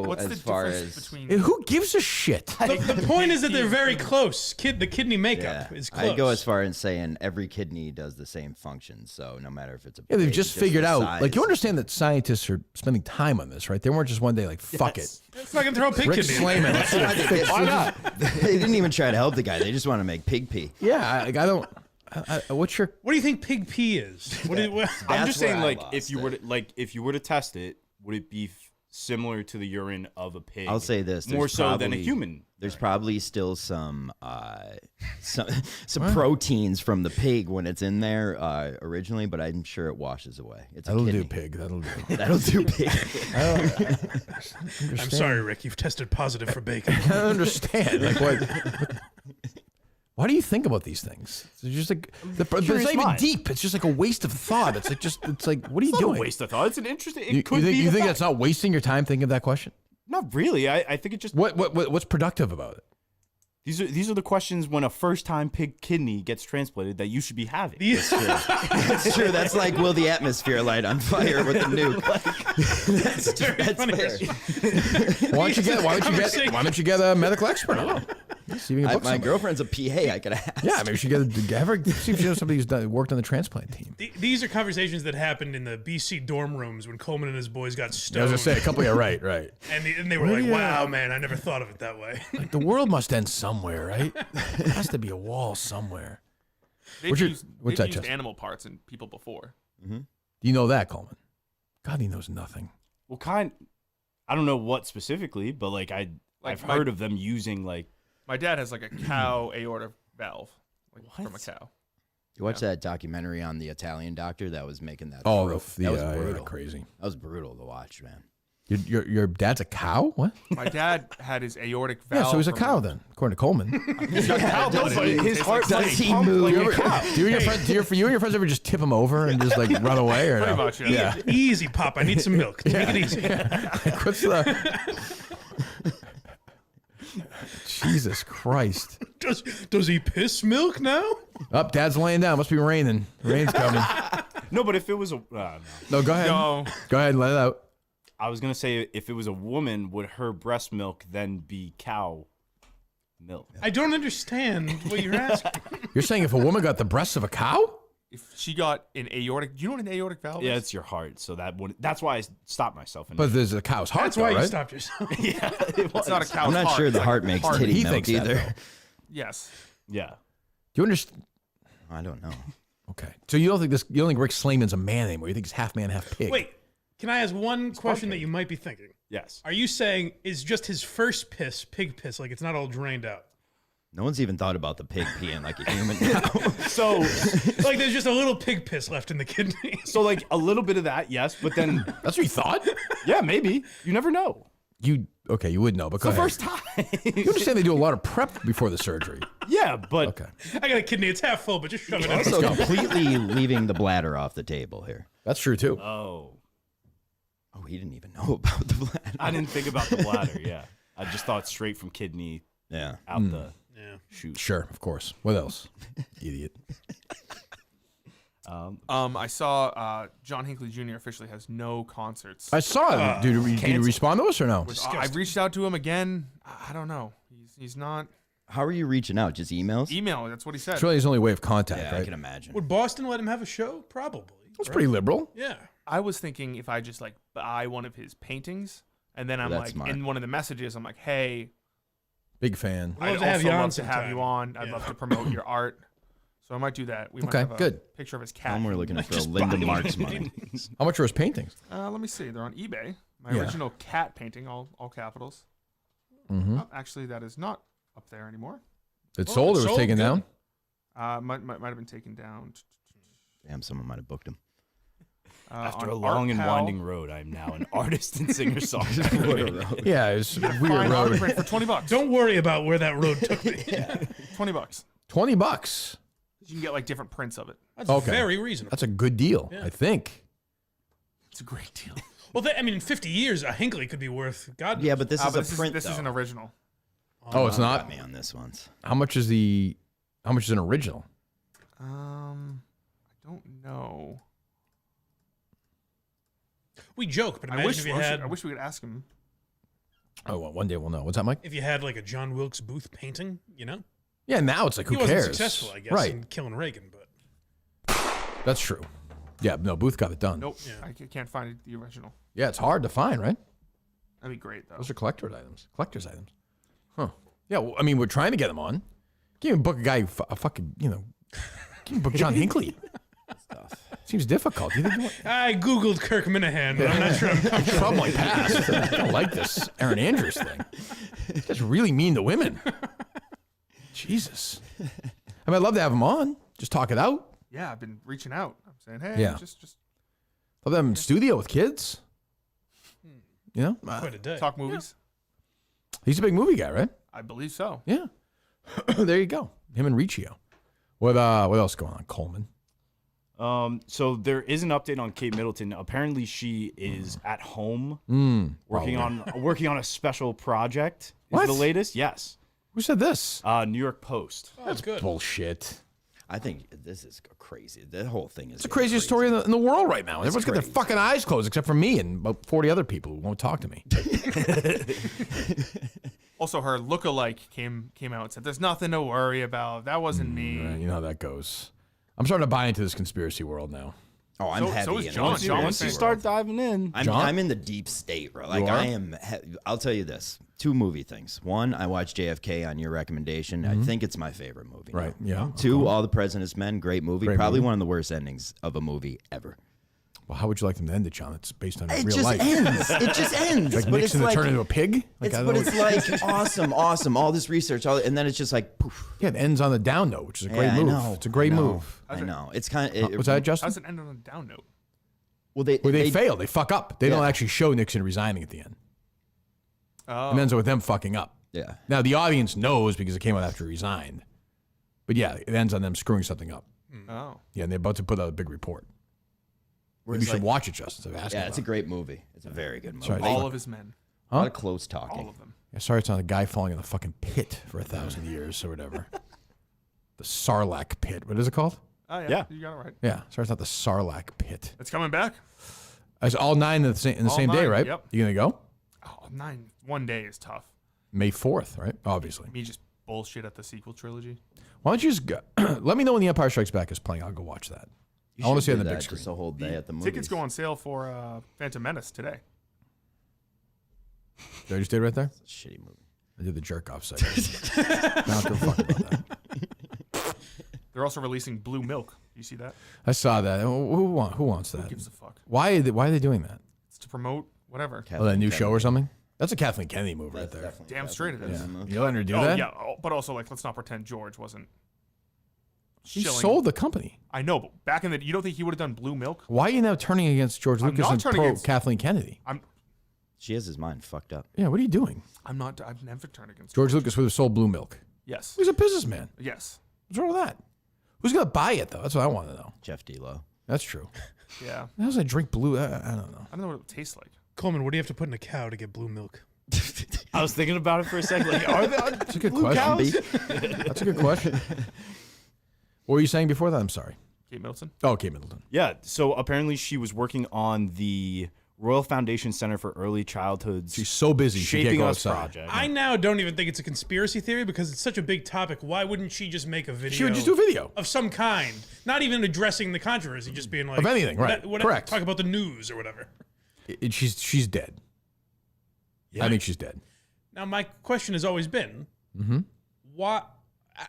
what's the as far difference as between? And who gives a shit? The point is that they're very close. The kidney makeup is close. I'd go as far as saying every kidney does the same function. So no matter if it's a Yeah, they've pig, just figured the out. size. Like, you understand that scientists are spending time on this, right? They weren't just one day like, fuck it. Fucking throw a pig Rick kidney. Slayman. Let's do it. Why not? They didn't even try to help the guy. They just want to make pig pee. Yeah, I don't. What's your? What do you think pig pee is? What do you, I'm That's just saying, where I like, lost if you were to test it, would it be similar to the urine of a pig? I'll say this: more there's so than a probably- human. There's probably still some proteins from the pig when it's in there originally, but I'm sure it washes away. It's a That'll kidney. do, pig. That'll do. That'll do pig. I'm sorry, Rick. You've tested positive for bacon. I don't understand. Like, what? Why do you think about these things? It's just like it's not even mind. deep. It's just like a waste of thought. It's like what are you It's not doing? a waste of thought. It's an interesting. It You could think, be. you a think fact. that's not wasting your time thinking of that question? Not really. I think it just. What's productive about it? These are the questions when a first time pig kidney gets transplanted that you should be having. That's true. That's like, will the atmosphere light on fire with the nuke? That's true. That's funny. fair. Why don't you get a medical expert on? See if you can book My somebody. girlfriend's a PA. I could ask. Yeah, maybe she have her see if she knows somebody who's worked on the transplant team. These are conversations that happened in the BC dorm rooms when Coleman and his boys got I stoned. was gonna say a couple. Yeah, right. And they were like, "Wow, man, I never thought of it that way." Like, the world must end somewhere, right? There has to be a wall somewhere. They've What's your- used, what's they've that, used Justin? animal parts in people before. Do you know that, Coleman? God, he knows nothing. Well, I don't know what specifically, but like I've my- heard of them using like. My dad has like a cow aorta valve, like from a cow. You watch that documentary on the Italian doctor that was making that? Oh, that was brutal. crazy. That was brutal to watch, man. Your dad's a cow? What? My dad had his aortic valve. Yeah, so he's a from- cow then, according to Coleman. He's got cow blood in it. His heart Does does he pump move? like Do a you cow. ever, do you and your friends ever just tip him over and just like run away or Pretty no? much, yeah. Easy, Pop. I need some milk. Take it easy. What's the? Jesus Christ! Does he piss milk now? Up, Dad's laying down. Must be raining. Rain's coming. No, but if it was a no. No, go ahead. No. Go ahead and let it out. I was gonna say if it was a woman, would her breast milk then be cow milk? I don't understand what you're asking. You're saying if a woman got the breasts of a cow? If she got an aortic, do you know what an aortic valve Yeah, is? it's your heart, so that's why I stopped myself. But there's a cow's heart, That's why though, you right? stopped yourself. yeah, It's not a cow's I'm not heart. sure It's the like heart a makes heart. titty He milk thinks that, either. though. Yes. yeah. Do you understand? I don't know. Okay, so you don't think Rick Slayman's a man anymore? You think he's half man, half pig? Wait, can I ask one question that you might be thinking? Yes. Are you saying is just his first piss pig piss, like it's not all drained out? No one's even thought about the pig peeing like a human now. So Like there's just a little pig piss left in the kidney. so like a little bit of that, yes, but then That's what you thought? yeah, maybe you never know. You would know, but go The ahead. first time. You understand they do a lot of prep before the surgery. Yeah, but Okay, I got a kidney, it's half full, but just shove it in. Also, completely leaving the bladder off the table here. that's true too. oh, Oh, he didn't even know about the bladder. I didn't think about the bladder. Yeah, I just thought straight from kidney Yeah. out the Yeah. chute. Sure, of course. What else? Idiot. I saw John Hinckley Jr. officially has no concerts. I saw it. Did you respond to us or no? I reached out to him again. I don't know. He's not How are you reaching out? Just emails? email. That's what he said. It's really his only way of contact, Yeah, I right? can imagine. Would Boston let him have a show? Probably. That's pretty liberal. Yeah. I was thinking if I just like buy one of his paintings, and then I'm That's like smart. in one of the messages, I'm like, hey, Big fan. I'd love I'd to have also you on love to have sometime. you on. I'd Yeah. love to promote your art. So I might do that. We might Okay, have a good. picture of his cat. And we're looking to throw Just Linda buy Marks one. money. How much are his paintings? Let me see. They're on eBay. My Yeah. original cat painting, all capitals. Mm-hmm. Oh, actually, that is not up there anymore. It Oh, sold or was sold? taken Good. down? Might have been taken down. Damn, someone might have booked him. After on a long and ArtPal. winding road, I am now an artist and singer-songwriter. Yeah, it's a weird Fine art road. print for $20. Don't worry about where that road took me. $20. $20. You can get like different prints of it. That's Okay. very reasonable. That's a good deal, Yeah. I think. It's a great deal. Well, I mean, in 50 years, a Hinckley could be worth God. Yeah, but this is But a print. this is an though. original. Oh, it's Got not? me on this once. How much is an original? I don't know. We joke, but I imagine wish, if you had, I wish we could ask him. Oh, well, one day we'll know. What's that, Mike? if you had like a John Wilkes Booth painting, you know? Yeah, now it's like, who He wasn't cares? successful, I guess, Right. in killing Reagan, but That's true. Yeah, no, Booth got it done. Nope, Yeah. I can't find the original. Yeah, it's hard to find, right? That'd be great though. Those are collector's items. Huh. Yeah, well, I mean, we're trying to get them on. Can't even book a guy, a fucking, can't even book John Hinckley. Seems difficult. You think you want? I Googled Kirk Minahan, but I'm not sure I'm comfortable. Probably passed. I don't like this Aaron Andrews thing. It's just really mean to women. Jesus. I mean, I'd love to have him on. Just talk it out. Yeah, I've been reaching out. I'm saying, hey, Yeah. just Love them in studio with kids. You know? Quite a day. talk movies. He's a big movie guy, right? I believe so. Yeah. There you go. Him and Riccio. What else going on? Coleman. So there is an update on Kate Middleton. Apparently, she is at home working on a special project. Is What? the latest? Yes. Who said this? New York Post. Oh, that's good. Bullshit. I think this is crazy. The whole thing is. It's the craziest story in the world right now. Everyone's got their crazy. fucking eyes closed except for me and about 40 other people who won't talk to me. Also, her lookalike came out and said, "There's nothing to worry about. That wasn't me." Right, you know how that goes. I'm starting to buy into this conspiracy world now. Oh, I'm So- heavy. so is in John. the John was Once you saying- start diving in, John? I'm in the deep state, bro. Like You are? I am. I'll tell you this: 2 movie things. One, I watched JFK on your recommendation. I think it's my favorite movie. now. Right, yeah. 2, All the President's Men. Great movie. Great Probably movie. one of the worst endings of a movie ever. Well, how would you like them to end it, John? It's based on It real just life. ends. It just ends. Like but Nixon to turn into a pig? Like, I don't know. it's like awesome. All this research, and then it's just like poof. Yeah, it ends on the down note, which is a great Yeah, I move. know. It's a great I know. move. I know. It's kind of. What's that, How Justin? does it end on a down note? Well, they Fail. They fuck up. They don't Yeah. actually show Nixon resigning at the end. Oh, It ends with them fucking up. Yeah. Now, the audience knows because it came out after he resigned. But yeah, it ends on them screwing something up. oh. Yeah, and they're about to put out a big report. Where You it's should like- watch it, Justin. So ask Yeah, about it's a it. great movie. It's a very good movie. Sorry. All of his men, A lot of close talking. all of them. Yeah, sorry, it's not a guy falling in the fucking pit for 1,000 years or whatever. The Sarlacc pit. What is it called? Oh yeah, Yeah. you got it right. Yeah, sorry, it's not the Sarlacc pit. It's coming back. It's all 9 in the same, All day, 9, right? yep. You gonna go? Oh, 9. One day is tough. May 4th, right? Obviously. Me just bullshit at the sequel trilogy. Why don't you just go? Let me know when The Empire Strikes Back is playing. I'll go watch that. You I want to should see it do on the that big screen. Just a whole day at the movies. Tickets go on sale for Phantom Menace today. Did I just did it right there? Shitty movie. I did the jerk off segment. I don't give a fuck about that. They're also releasing Blue Milk. You see that? I saw that. Who wants Who that? gives a fuck? Why are they doing that? It's to promote whatever. Oh, that new show or something? That's a Kathleen Kennedy move right there. Damn straight it is. You letting her do Oh that? yeah, but also like let's not pretend George wasn't. She shilling- sold the company. I know, but back in the, you don't think he would have done Blue Milk? Why are you now turning against George I'm Lucas not and turning pro against- Kathleen Kennedy? She has his mind fucked up. Yeah, what are you doing? I'm not. I've never turned against George Lucas would have sold Blue Milk. Yes. He's a businessman. Yes. What's wrong with that? Who's gonna buy it though? That's what I want to know. Jeff D. Lowe. That's true. Yeah. How does I drink blue? I don't know. I don't know what it tastes like. Coleman, what do you have to put in a cow to get blue milk? I was thinking about it for a second. Like, are there That's a good blue question. cows? That's a good question. What were you saying before that? I'm sorry. Kate Middleton. Oh, okay, Middleton. Yeah. So apparently, she was working on the Royal Foundation Center for Early Childhood She's so busy. She can't Shaping go Us outside. project. I now don't even think it's a conspiracy theory because it's such a big topic. Why wouldn't she just make a video? She would just do a video. of some kind, not even addressing the controversy, just being like Of anything, right. Correct. Talk about the news or whatever. She's dead. I think she's dead. Now, my question has always been, Mm-hmm. why?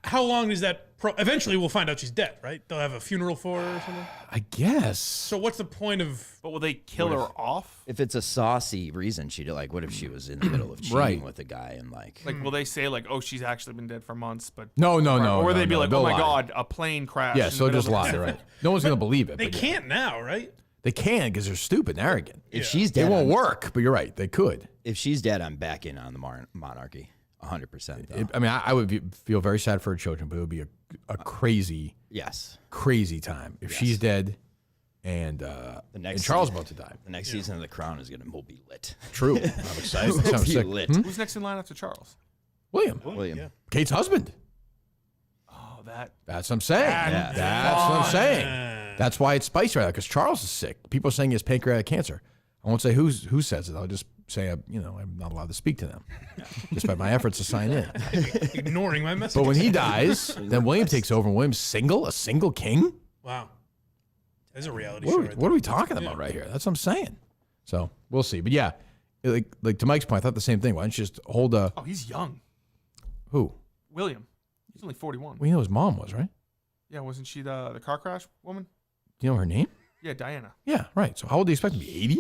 How long is that? Eventually, we'll find out she's dead, right? They'll have a funeral for her or something. I guess. So, what's the point of? But will they kill her off? If it's a saucy reason, she'd like. What if she was in the middle of cheating Right. with a guy and like? Like, will they say like, oh, she's actually been dead for months, but No. or will they be no, like, they'll oh my lie. god, a plane crashed? Yeah, in so the just middle of lie, the right? No one's gonna believe it. They but yeah. can't now, right? They can because they're stupid and arrogant. If she's dead, It won't I'm- work, but you're right. They could. If she's dead, I'm back in on the monarchy, 100%. I mean, I would feel very sad for her children, but it would be a crazy, Yes. crazy time if she's dead and and Charles about to die. The next season of The Crown will be lit. True. I'm excited. That Will sounds be sick. lit. Who's next in line after Charles? William, William. Kate's husband. Oh, that. That's what I'm saying. Yeah. That's what I'm saying. That's why it's spicy right now, because Charles is sick. People are saying he has pancreatic cancer. I won't say who says it. I'll just say, I'm not allowed to speak to them, despite my efforts to sign in. Ignoring my message. But when he dies, then William takes over, and William's a single king? Wow. There's a reality show. What are we talking about right here? That's what I'm saying. So we'll see. But yeah, like to Mike's point, I thought the same thing. Why don't you just hold a... Oh, he's young. Who? William. He's only 41. Well, you know his mom was, right? Yeah, wasn't she the car crash woman? Do you know her name? Yeah, Diana. Yeah, right. So how old do you expect to be? 80?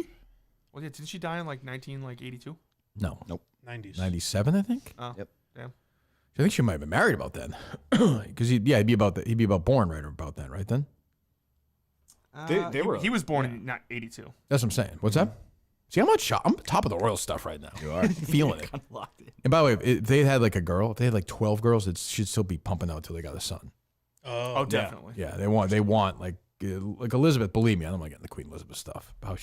Well, yeah, didn't she die in like 82? No. Nope. 90s. 97, I think. Oh, Yep. Damn. I think she might have been married about then, because he'd be about born right about then, right then. They were. He was born in 82. That's what I'm saying. What's that? See, I'm top of the royal stuff right now. You are feeling it. And by the way, if they had like a girl, if they had like 12 girls, it should still be pumping out till they got a son. Oh, definitely. Yeah, they want like Elizabeth. Believe me, I don't like getting the Queen Elizabeth stuff. But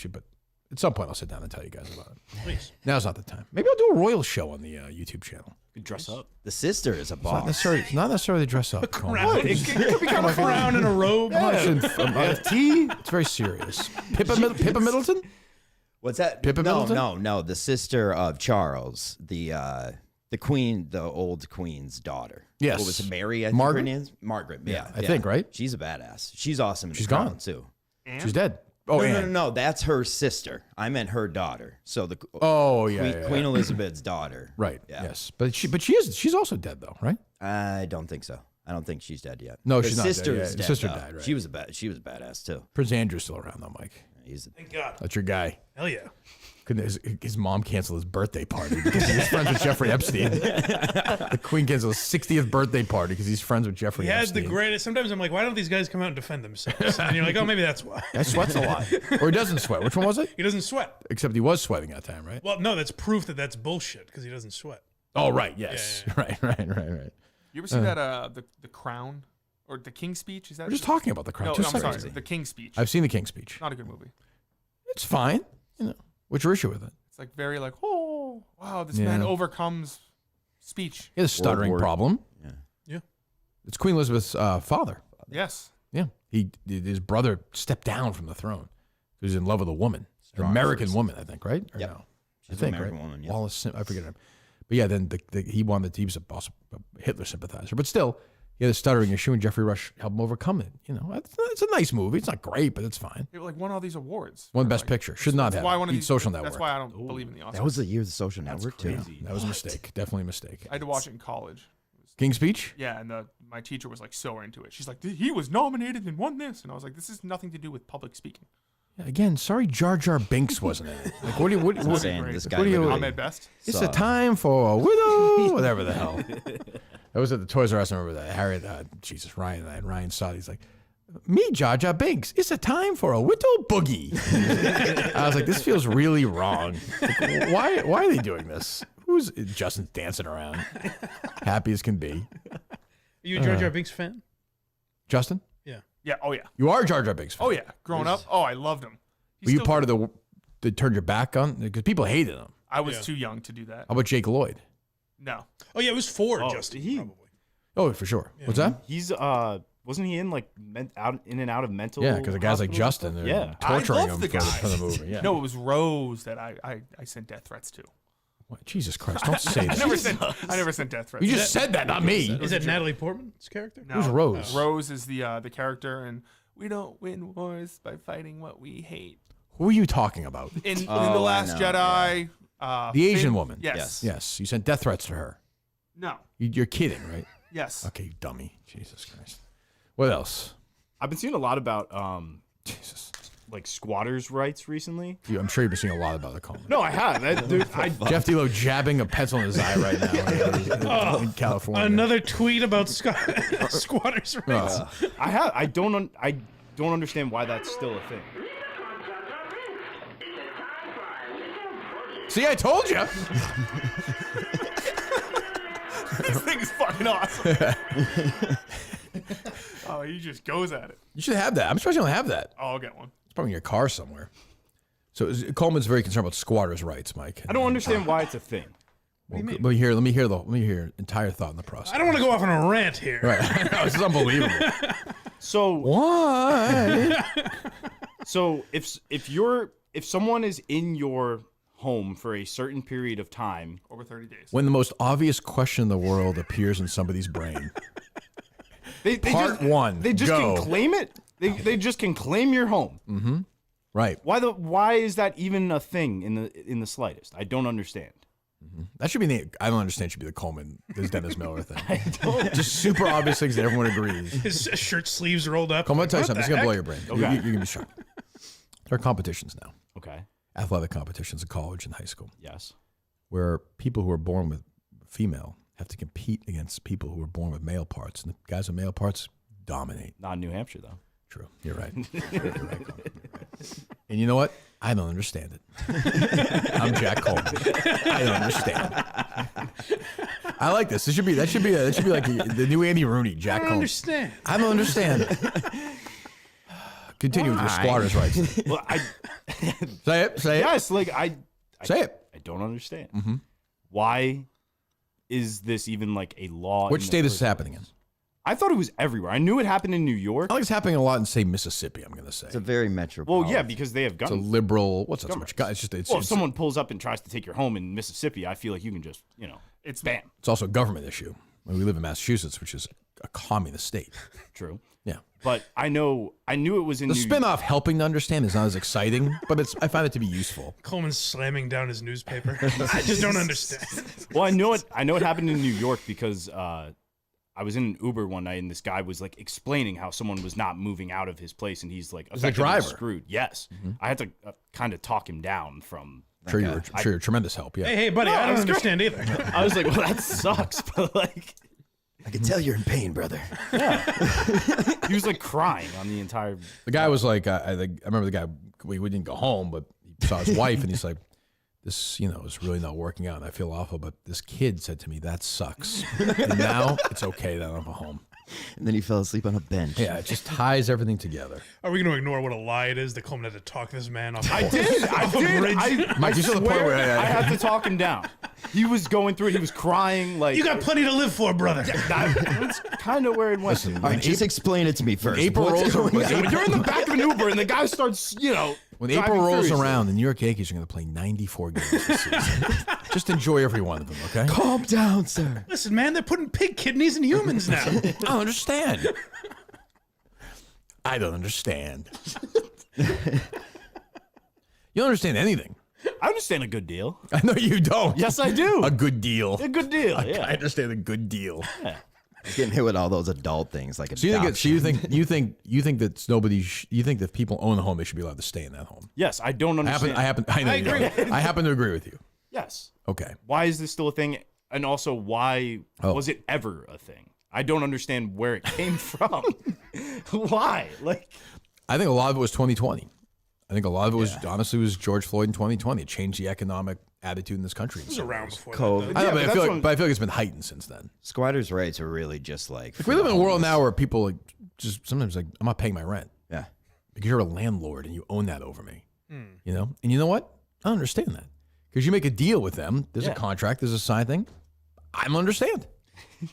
at some point I'll sit down and tell you guys about it. Please. Now's not the time. Maybe I'll do a royal show on the YouTube channel. You dress up. The sister is a boss. It's not necessarily dress up. Crown. It could become a crown and a robe. It's very serious. Pippa Middleton? What's that? Pippa Middleton? No. The sister of Charles, the queen, the old queen's daughter. Yes. What was it, Mary? I think Margaret? her name is? Margaret. Yeah, I think, right? She's a badass. She's awesome. In She's the Crown, gone. too. And? She's dead. Oh, No. That's her sister. I meant her daughter. So the Queen Elizabeth's daughter. Right. Yeah. Yes. But she's also dead though, right? I don't think so. I don't think she's dead yet. No, The she's not dead. sister Yeah, is the dead, sister though. died, right. She was a badass too. Prince Andrew's still around though, Mike. Thank God. That's your guy. Hell yeah. Couldn't his mom canceled his birthday party because he was friends with Jeffrey Epstein. The Queen canceled his 60th birthday party because he's friends with Jeffrey He has Epstein. the greatest. Sometimes I'm like, why don't these guys come out and defend themselves? And you're like, oh, maybe that's why. Guy sweats a lot. Or he doesn't sweat. Which one was it? He doesn't sweat. Except he was sweating that time, right? Well, no, that's proof that that's bullshit because he doesn't sweat. Oh, right. Yes. Yeah. Right. You ever see that the Crown or the King's Speech? Is that We're just talking about the Crown. No, 2 I'm seconds. sorry. The King's Speech. I've seen the King's Speech. Not a good movie. It's fine. What's your issue with it? It's like very like, oh wow, this Yeah. man overcomes speech. He has a stuttering War. problem. Yeah. It's Queen Elizabeth's father. Yes. Yeah. His brother stepped down from the throne. He was in love with a woman, an American woman, I think, right? Or Yep. no? She's I an think, American right? woman. Yeah. Wallace, I forget her. But yeah, then he was a Hitler sympathizer, but still, he had a stuttering issue, and Jeffrey Rush helped him overcome it. It's a nice movie. It's not great, but it's fine. It like won all these awards. Won for, Best like, Picture. Should not have. why one of Beat these, Social Network. That's why I don't believe in the Oscars. That was the year of the Social That's Network too. crazy. That was a mistake. Definitely a mistake. I had to watch it in college. King's Speech? Yeah, and my teacher was like so into it. She's like, he was nominated and won this, and I was like, this has nothing to do with public speaking. Yeah, again, sorry Jar Jar Binks wasn't in it. Like, I'm saying this guy. what do you- literally Ahmed Best. It's a time for a widow, whatever the hell. I was at the Toys R Us. I remember that. Ryan saw it. He's like, me, Jar Jar Binks. It's a time for a widow boogie. I was like, this feels really wrong. Like, why are they doing this? Justin's dancing around, happy as can be. Are you a Jar Jar Binks fan? Justin, Yeah. Oh yeah. you are a Jar Jar Binks fan. Oh yeah. Growing up, I loved him. Were you part of the that turned your back on? Because people hated him. I was Yeah. too young to do that. How about Jake Lloyd? No. Oh, yeah, it was 4, Oh, Justin, he- probably. Oh, for sure. What's that? He's wasn't he in like in and out of mental? Yeah, because the guys like hospitals and Justin, stuff? they're Yeah. torturing I him love the for the guy. movie. Yeah. No, it was Rose that I sent death threats to. What? Jesus Christ! Don't say I that. never sent death threats. You just said that, not me. Is it Natalie Portman's character? No. Who's Rose? Rose is the character, and we don't win wars by fighting what we hate. Who are you talking about? In The I Last know, Jedi, The Asian woman. Yes. Yes, you sent death threats to her. No. You're kidding, right? Yes. Okay, you dummy. Jesus Christ. What else? I've been seeing a lot about Jesus. like squatters' rights recently. I'm sure you've been seeing a lot about the Coleman. No, I have. Jeff D'Lo jabbing a pencil in his eye right now in California. Another tweet about squatters' rights. I don't understand why that's still a thing. See, I told you. This thing is fucking awesome. Oh, he just goes at it. You should have that. I'm surprised you don't have that. Oh, I'll get one. It's probably in your car somewhere. So Coleman's very concerned about squatters' rights, Mike. I don't understand why it's a thing. Let me hear your entire thought in the process. I don't want to go off on a rant here. Right. No, this is unbelievable. So Why? So if you're if someone is in your home for a certain period of time, Over 30 days. When the most obvious question in the world appears in somebody's brain. they Part just, one, they just go. can claim it. They just can claim your home. Right. Why is that even a thing in the slightest? I don't understand. That should be the, I don't understand, should be the Coleman, this Dennis Miller thing. Just super obvious things that everyone agrees. His shirt sleeves rolled up. Coleman, I'm going to tell you What something. It's the going to blow heck? your brain. Okay. You're going to be shocked. There are competitions now, Okay. athletic competitions in college and high school, Yes. where people who are born with female have to compete against people who are born with male parts. And the guys with male parts dominate. Not in New Hampshire though. True. You're right. You're right, Coleman. And you know what? I don't understand it. I'm Jack Coleman. I don't understand. I like this. That should be like the new Andy Rooney, Jack I don't Coleman. understand. I don't understand. Continue with your squatters' rights. Well, Say it. Say it. yes, like Say it. I don't understand. Why is this even like a law? Which in the state is this first happening in? place? I thought it was everywhere. I knew it happened in New York. I think it's happening a lot in, say, Mississippi, I'm going to say. It's a very metropolitan. Well, yeah, because they have It's a guns. liberal, what's that so much? It's just, Well, if someone pulls up and tries to take your home in Mississippi, I feel like you can just, It's bam. it's also a government issue. I mean, we live in Massachusetts, which is a communist state. True. Yeah. But I knew it was in The New spin-off helping to understand is not as exciting, but I find it to be useful. Coleman's slamming down his newspaper. I just don't understand. Well, I know it happened in New York because I was in an Uber one night and this guy was like explaining how someone was not moving out of his place and he's like As a effectively driver. screwed. Yes. I had to kind of talk him down from. Sure, you're tremendous help. Yeah. Hey, buddy, No, I it don't was great. understand either. I was like, well, that sucks, but like I can tell you're in pain, brother. he was like crying on the entire. The guy was like, I remember the guy, we didn't go home, but he saw his wife and he's like, this, is really not working out. And I feel awful, but this kid said to me, that sucks. And now it's okay that I'm home. And then he fell asleep on a bench. Yeah, it just ties everything together. Are we going to ignore what a lie it is that Coleman had to talk this man off? I did. Mike, you saw the point swear where I had to talk him down. He was going through it. He was crying. Like You got plenty to live for, brother. that's kind of where it went. Listen, All right, just explain it to me first. April What's rolls going around, on? You're in the back of an Uber and the guy starts, when driving April rolls furiously. around, the New York Yankees are going to play 94 games this season. Just enjoy every one of them, okay? Calm down, sir. Listen, man, they're putting pig kidneys in humans now. I don't understand. I don't understand. You don't understand anything. I understand a good deal. I know you don't. Yes, I do. A good deal. A good deal. I Yeah. understand a good deal. He's getting hit with all those adult things like So adoption. you think that you think that if people own a home, they should be allowed to stay in that home. Yes, I don't understand. I know I you agree. don't. I happen to agree with you. Yes. Okay. Why is this still a thing? And also, why Oh. was it ever a thing? I don't understand where it came from. Why? Like, I think a lot of it was 2020. I think a lot of it was honestly was George Floyd in 2020. It changed the economic attitude in this country. It was around before COVID. that. I know, Yeah, but but I that's feel what- like, but I feel like it's been heightened since then. Squatters' rights are really just like. We live in a world now where people like just sometimes like I'm not paying my rent Yeah. because you're a landlord and you own that over me. And you know what? I don't understand that because you make a deal with them. There's a contract. There's a signed thing. I don't understand.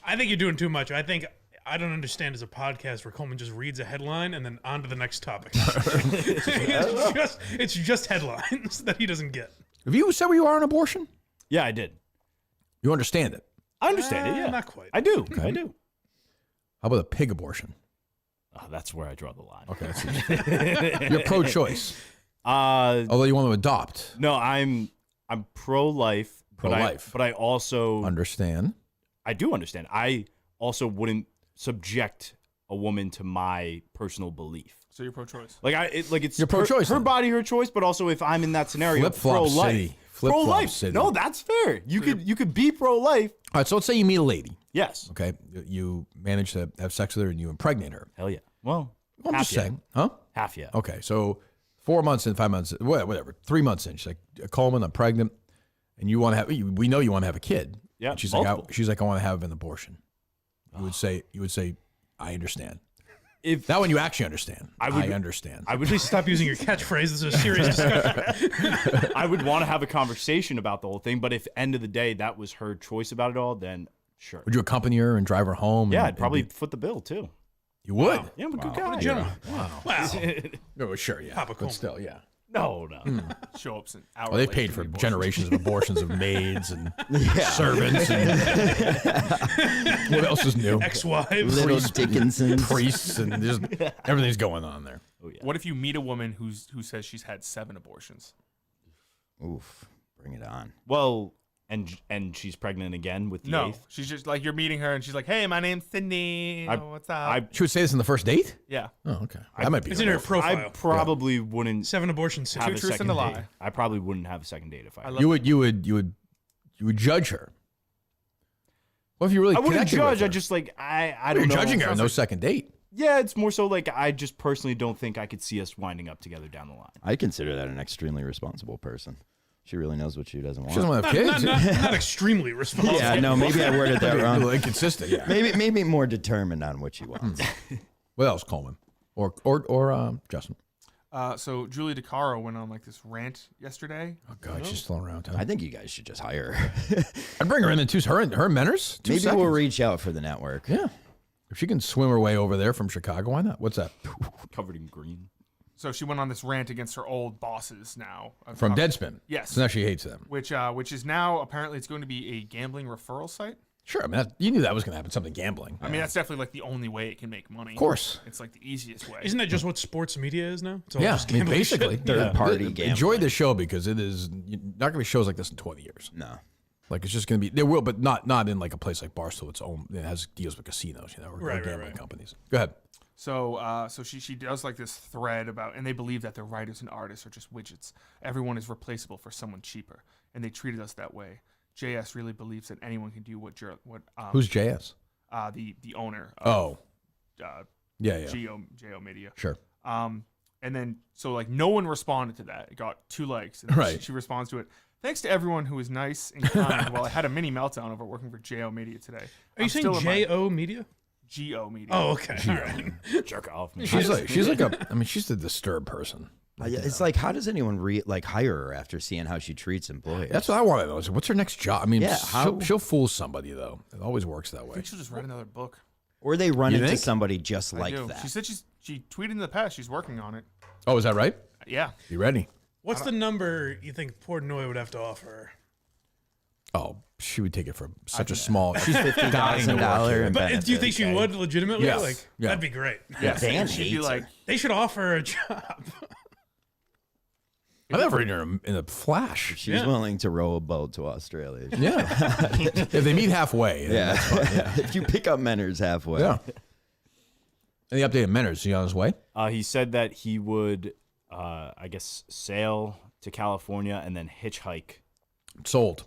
I think you're doing too much. I think I don't understand is a podcast where Coleman just reads a headline and then on to the next topic. it's just headlines that he doesn't get. Have you said where you are on abortion? yeah, I did. You understand it. I understand it. Yeah, Not quite. I do. I do. How about a pig abortion? Oh, that's where I draw the line. Okay, that's you're pro-choice, Uh, although you want to adopt. no, I'm pro-life. Pro-life. But I also Understand? I do understand. I also wouldn't subject a woman to my personal belief. So you're pro-choice. It's You're pro-choice her then. body, her choice. But also, if I'm in that scenario, Flip-flop pro-life, city. Flip-flop pro-life. city. No, that's fair. You could be pro-life. All right, so let's say you meet a lady. Yes. Okay, you manage to have sex with her and you impregnate her. Hell yeah. Well, I'm half just yeah. saying, huh? Half yeah. Okay, so 4 months in, 5 months, whatever, 3 months in, she's like, Coleman, I'm pregnant, and you want to have. We know you want to have a kid. Yeah, And she's multiple. like, I want to have an abortion. You would say, I understand. If That one you actually understand. I would- I understand. I would Please stop using your catchphrase. This is a serious discussion. I would want to have a conversation about the whole thing, but if end of the day that was her choice about it all, then sure. Would you accompany her and drive her home? Yeah, and- I'd probably and foot the bill too. you would. Yeah, I'm a good guy. Gentlemen. Wow. No, sure, yeah. Papa but Coleman. still, yeah. No. Show up an hour. Well, they late paid to for the abortion. generations of abortions of maids and servants. And what else is new? Ex-wives. Little Dickinsons. Priests and just everything's going on there. Oh yeah. What if you meet a woman who says she's had 7 abortions? Oof, bring it on. Well, and she's pregnant again with the No, 8th. she's just like, you're meeting her and she's like, hey, my name's Sydney. What's up? She would say this in the first date? Yeah. Oh, okay. That might be. It's in her profile. I probably wouldn't 7 abortions. have Two a truths second and a date. lie. I probably wouldn't have a second date if I. love- You would judge her. Well, if you really I wouldn't connected with judge. her. I just like I Well, don't you're know. judging her. No second date. Yeah, it's more so like I just personally don't think I could see us winding up together down the line. I consider that an extremely responsible person. She really knows what she doesn't want. She doesn't want to have kids. Not extremely responsible. Yeah, no, maybe I worded that A wrong. little inconsistent. Yeah. Maybe more determined on what she wants. What else, Coleman? Or Justin? So Julie DiCaro went on like this rant yesterday. Oh God, she's still around. Huh? I think you guys should just hire her. I'd bring her in too. Her and Menners. 2 Maybe seconds. we'll reach out for the network. Yeah. If she can swim her way over there from Chicago, why not? What's that? Covered in green. So she went on this rant against her old bosses now. From Deadspin. Yes. So now she hates them. Which is now apparently it's going to be a gambling referral site. Sure. I mean, you knew that was going to happen. Something gambling. I mean, that's definitely like the only way it can make money. Of course. It's like the easiest way. Isn't that just what sports media is now? It's all Yeah. just I mean, gambling basically. shit? Third-party gambling. Enjoy this show because it is not going to be shows like this in 20 years. No. Like it's just going to be there will, but not in like a place like Barstool. Its own. It has deals with casinos, or Right, gambling right. companies. Go ahead. So she does like this thread about, and they believe that the writers and artists are just widgets. Everyone is replaceable for someone cheaper, and they treated us that way. JS really believes that anyone can do what Who's JS? the owner Oh, of yeah. Geo Media. Sure. And then so like no one responded to that. It got 2 likes. And then Right. she responds to it. Thanks to everyone who was nice and kind. While I had a mini meltdown over working for JO Media today. Are you saying J.O. Media? GO Media. Oh, okay. All right. Jerk off. Man. She's like a. I mean, she's the disturbed person. It's like, how does anyone hire her after seeing how she treats employees? That's what I want to know. Is what's her next job? I mean, Yeah, she'll fool somebody though. It always works that I way. think she'll just write another book. Or they run You into think? somebody just I like do. that. She said she tweeted in the past she's working on it. Oh, is that right? Yeah. Be ready. What's the number you think Portnoy would have to offer? Oh, she would take it for such a small. She's $50,000. But do you think she would legitimately? Yes. Like Yeah. that'd be great. Yes. Dan She'd be hates like, her. They should offer her a job. I've never seen her in a flash. She's Yeah. willing to row a boat to Australia. Yeah. If they meet halfway. then Yeah. That's fine. Yeah. If you pick up Menners halfway. Yeah. And the updated Menners, is he on his way? He said that he would, I guess, sail to California and then hitchhike Sold.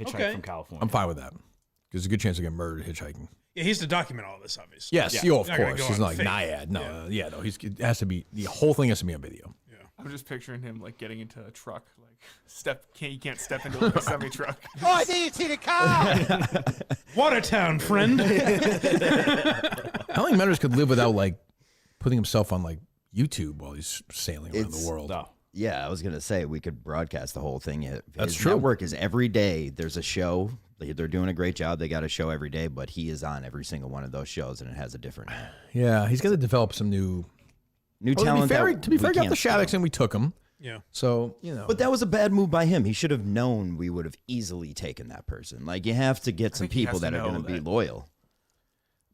Okay. from California. I'm fine with that. There's a good chance to get murdered hitchhiking. Yeah, he's to document all this, obviously. Yes, Yeah. yo, of Not gonna course. go He's on not like fake. Naiad. No, no, it has to be, the whole thing has to be on video. I'm just picturing him like getting into a truck, like you can't step into like a semi truck. Oh, I didn't see the car. Watertown, friend. I don't think Menners could live without like putting himself on like YouTube while he's sailing around It's- the world. No. Yeah, I was gonna say we could broadcast the whole thing. That's His true. network is every day. There's a show. They're doing a great job. They got a show every day, but he is on every single one of those shows, and it has a different name. Yeah, he's got to develop some new talent. To be fair, we got the can't Shaddocks steal. and we took him. Yeah. So, But that was a bad move by him. He should have known we would have easily taken that person. Like, you have to get some think he people has to that are going know to be that- loyal.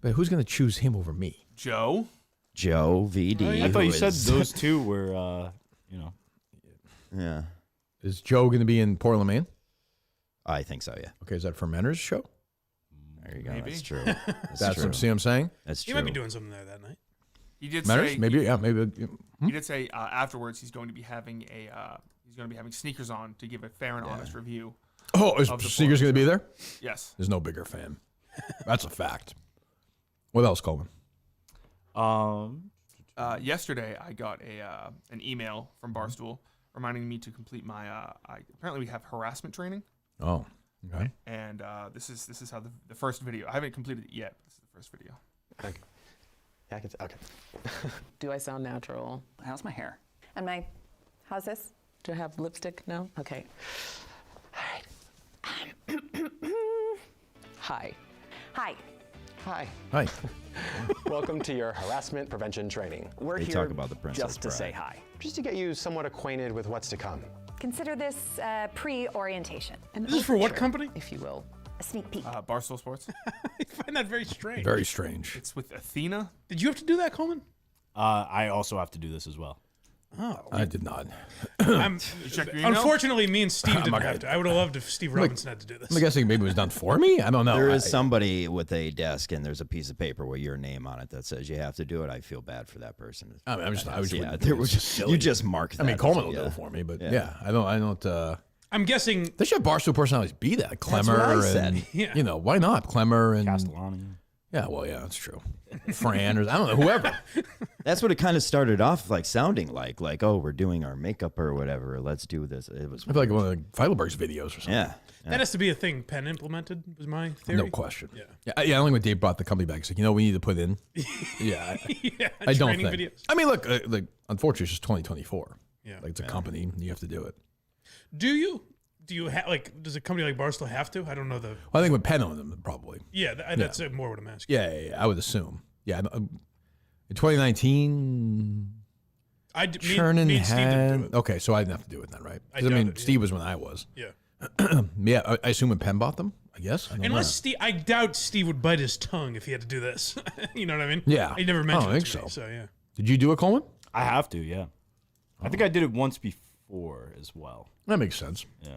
but who's going to choose him over me? Joe? Joe, VD. I thought you who said is- those two were, Yeah, Is Joe going to be in Portland, Maine? I think so. Yeah, Okay, is that for Menners' show? there you go. Maybe. That's true. That's true. what I'm saying. That's He true. might be doing something there that night. He did Menners? say Maybe, yeah, maybe. he did say afterwards he's going to be having sneakers on to give a fair and honest review. Oh, is Of the Sneaker's going to be there? Yes. There's no bigger fan. That's a fact. What else, Coleman? Yesterday I got an email from Barstool reminding me to complete my apparently we have harassment training, Oh, okay. and this is how the first video. I haven't completed it yet. This is the first video. Okay. Yeah, I can. Okay. Do I sound natural? How's my hair? And how's this? Do I have lipstick? No? Okay. All right. Hi. Hi. Hi. Hi. Welcome to your harassment prevention training. We're They here talk about the Princess just to say Bride. hi, just to get you somewhat acquainted with what's to come. Consider this pre-orientation. This is for what company? If you will. A sneak peek. Barstool Sports. I find that very strange. Very strange. It's with Athena. Did you have to do that, Coleman? I also have to do this as well. Oh. I did not. Check your email? Unfortunately, me and Steve didn't not have gonna- to. I would have loved if Steve Robinson had to do this. I'm guessing maybe it was done for me. I don't know. There is somebody with a desk and there's a piece of paper with your name on it that says you have to do it. I feel bad for that person. I mean, I was yeah, there was just silly. you just mark that. I mean, Coleman as will a- do it for me, but yeah, I don't. I'm guessing They should have Barstool personalities be that. Clemmer what I said. and Yeah. you know, why not Clemmer and Castellani. yeah, well, yeah, that's true. Fran or I don't know, whoever. That's what it kind of started off like sounding like, oh, we're doing our makeup or whatever. Let's do this. It was I feel like one of Feidelberg's videos or something. yeah. that has to be a thing Penn implemented, was my theory. No question. Yeah. I don't think when Dave brought the company back, he's like, you know, we need to put in. Yeah, Yeah, I don't training think. videos. I mean, look, like unfortunately, it's just 2024. Yeah. Like it's a company, you have to do it. Do you like? Does a company like Barstool have to? I don't know the. Well, I think with Penn on them, probably. Yeah, that's more what I'm asking. Yeah, I would assume. Yeah, in 2019, Chernin me and Steve didn't do had. it. Okay, so I didn't have to do it then, right? 'Cause I doubt mean, it, yeah. Steve was when I was. Yeah. Yeah, I assume when Penn bought them. I guess. I don't Unless know. Steve, I doubt Steve would bite his tongue if he had to do this. You know what I mean? Yeah. He never I mentioned don't it think to me, so. so yeah. Did you do it, Coleman? I have to, yeah. I think I did it once before as well. That makes sense. Yeah.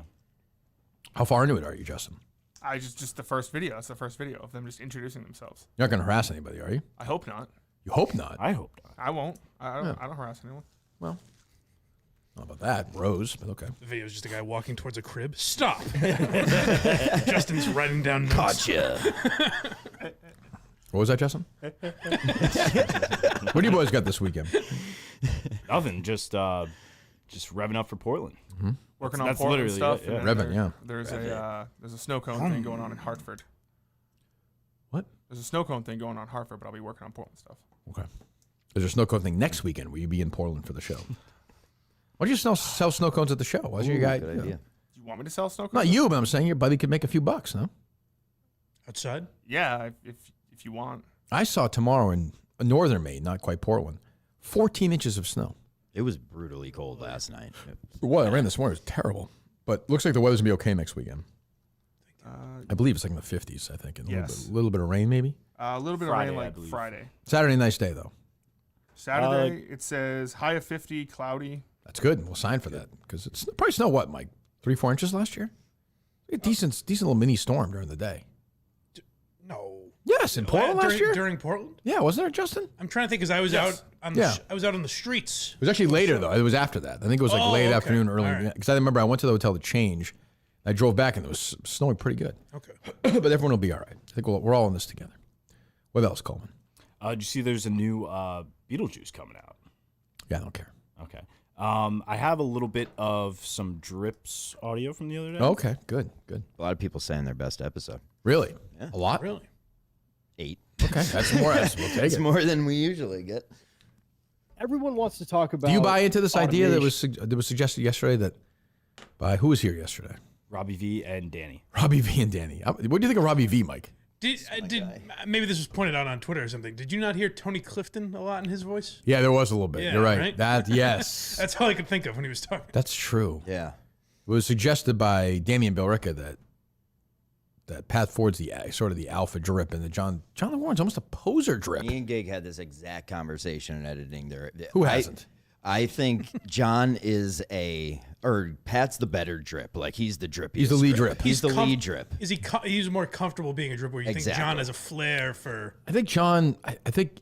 How far into it are you, Justin? I just the first video. That's the first video of them just introducing themselves. You're not going to harass anybody, are you? I hope not. You hope not. I hope not. I won't. I don't harass anyone. Well, not about that, Rose, but okay. The video is just a guy walking towards a crib. Stop. Justin's writing down notes. Gotcha. What was that, Justin? What do you boys got this weekend? Nothing. Just revving up for Portland. Working on That's Portland literally stuff. it, yeah. and then Revving, yeah. There's a snow cone thing going on in Hartford. What? There's a snow cone thing going on in Hartford, but I'll be working on Portland stuff. Okay. There's a snow cone thing next weekend. Will you be in Portland for the show? Why don't you sell snow cones at the show? Why don't you guys? Good You know, idea. Do you want me to sell snow cones? not you, but I'm saying your buddy could make a few bucks, no? Outside? Yeah, if you want. I saw tomorrow in northern Maine, not quite Portland, 14 inches of snow. It was brutally cold last night. Well, I ran this morning. It was terrible. But looks like the weather's going to be okay next weekend. I believe it's like in the 50s, I think. And Yes. a little bit of rain, maybe. A little bit Friday, of I rain, like believe. Friday. Saturday, nice day, though. Saturday, it says high of 50, cloudy. That's good. We'll sign for that. Because it's probably snowed, what, Mike? 3-4 inches last year? A decent little mini storm during the day. No. Yes, in Portland last year? During Portland? Yeah, wasn't there, Justin? I'm trying to think because I was Yes. out on the Yeah. I was out on the streets. It was actually later, though. It was after that. I think it was like Oh, late okay. afternoon, early. All right. Because I remember I went to the hotel to change. I drove back, and it was snowing pretty good. Okay. But everyone will be all right. I think we're all in this together. What else, Coleman? Did you see there's a new Beetlejuice coming out? Yeah, I don't care. Okay. I have a little bit of some drips audio from the other day. Okay, good. A lot of people saying their best episode. Really? Yeah. A lot? Really? 8. Okay, that's more. We'll take It's it. more than we usually get. Everyone wants to talk about. Do you buy into this idea that was suggested yesterday that by who was here yesterday? Robbie V and Danny. Robbie V and Danny. What do you think of Robbie V, Mike? Did maybe this was pointed out on Twitter or something? Did you not hear Tony Clifton a lot in his voice? Yeah, there was a little bit. Yeah, You're right. right? That yes, That's all I could think of when he was talking. that's true. Yeah. It was suggested by Danny and Billerica that Pat Ford's the sort of the alpha drip, and that John Warren's almost a poser drip. Me and Gig had this exact conversation in editing there. Who hasn't? I think John is Pat's the better drip. Like he's the drippiest. He's the lead drip. He's the lead drip. Is he? He's more comfortable being a drip. Where you think John has a flair for? I think John. I think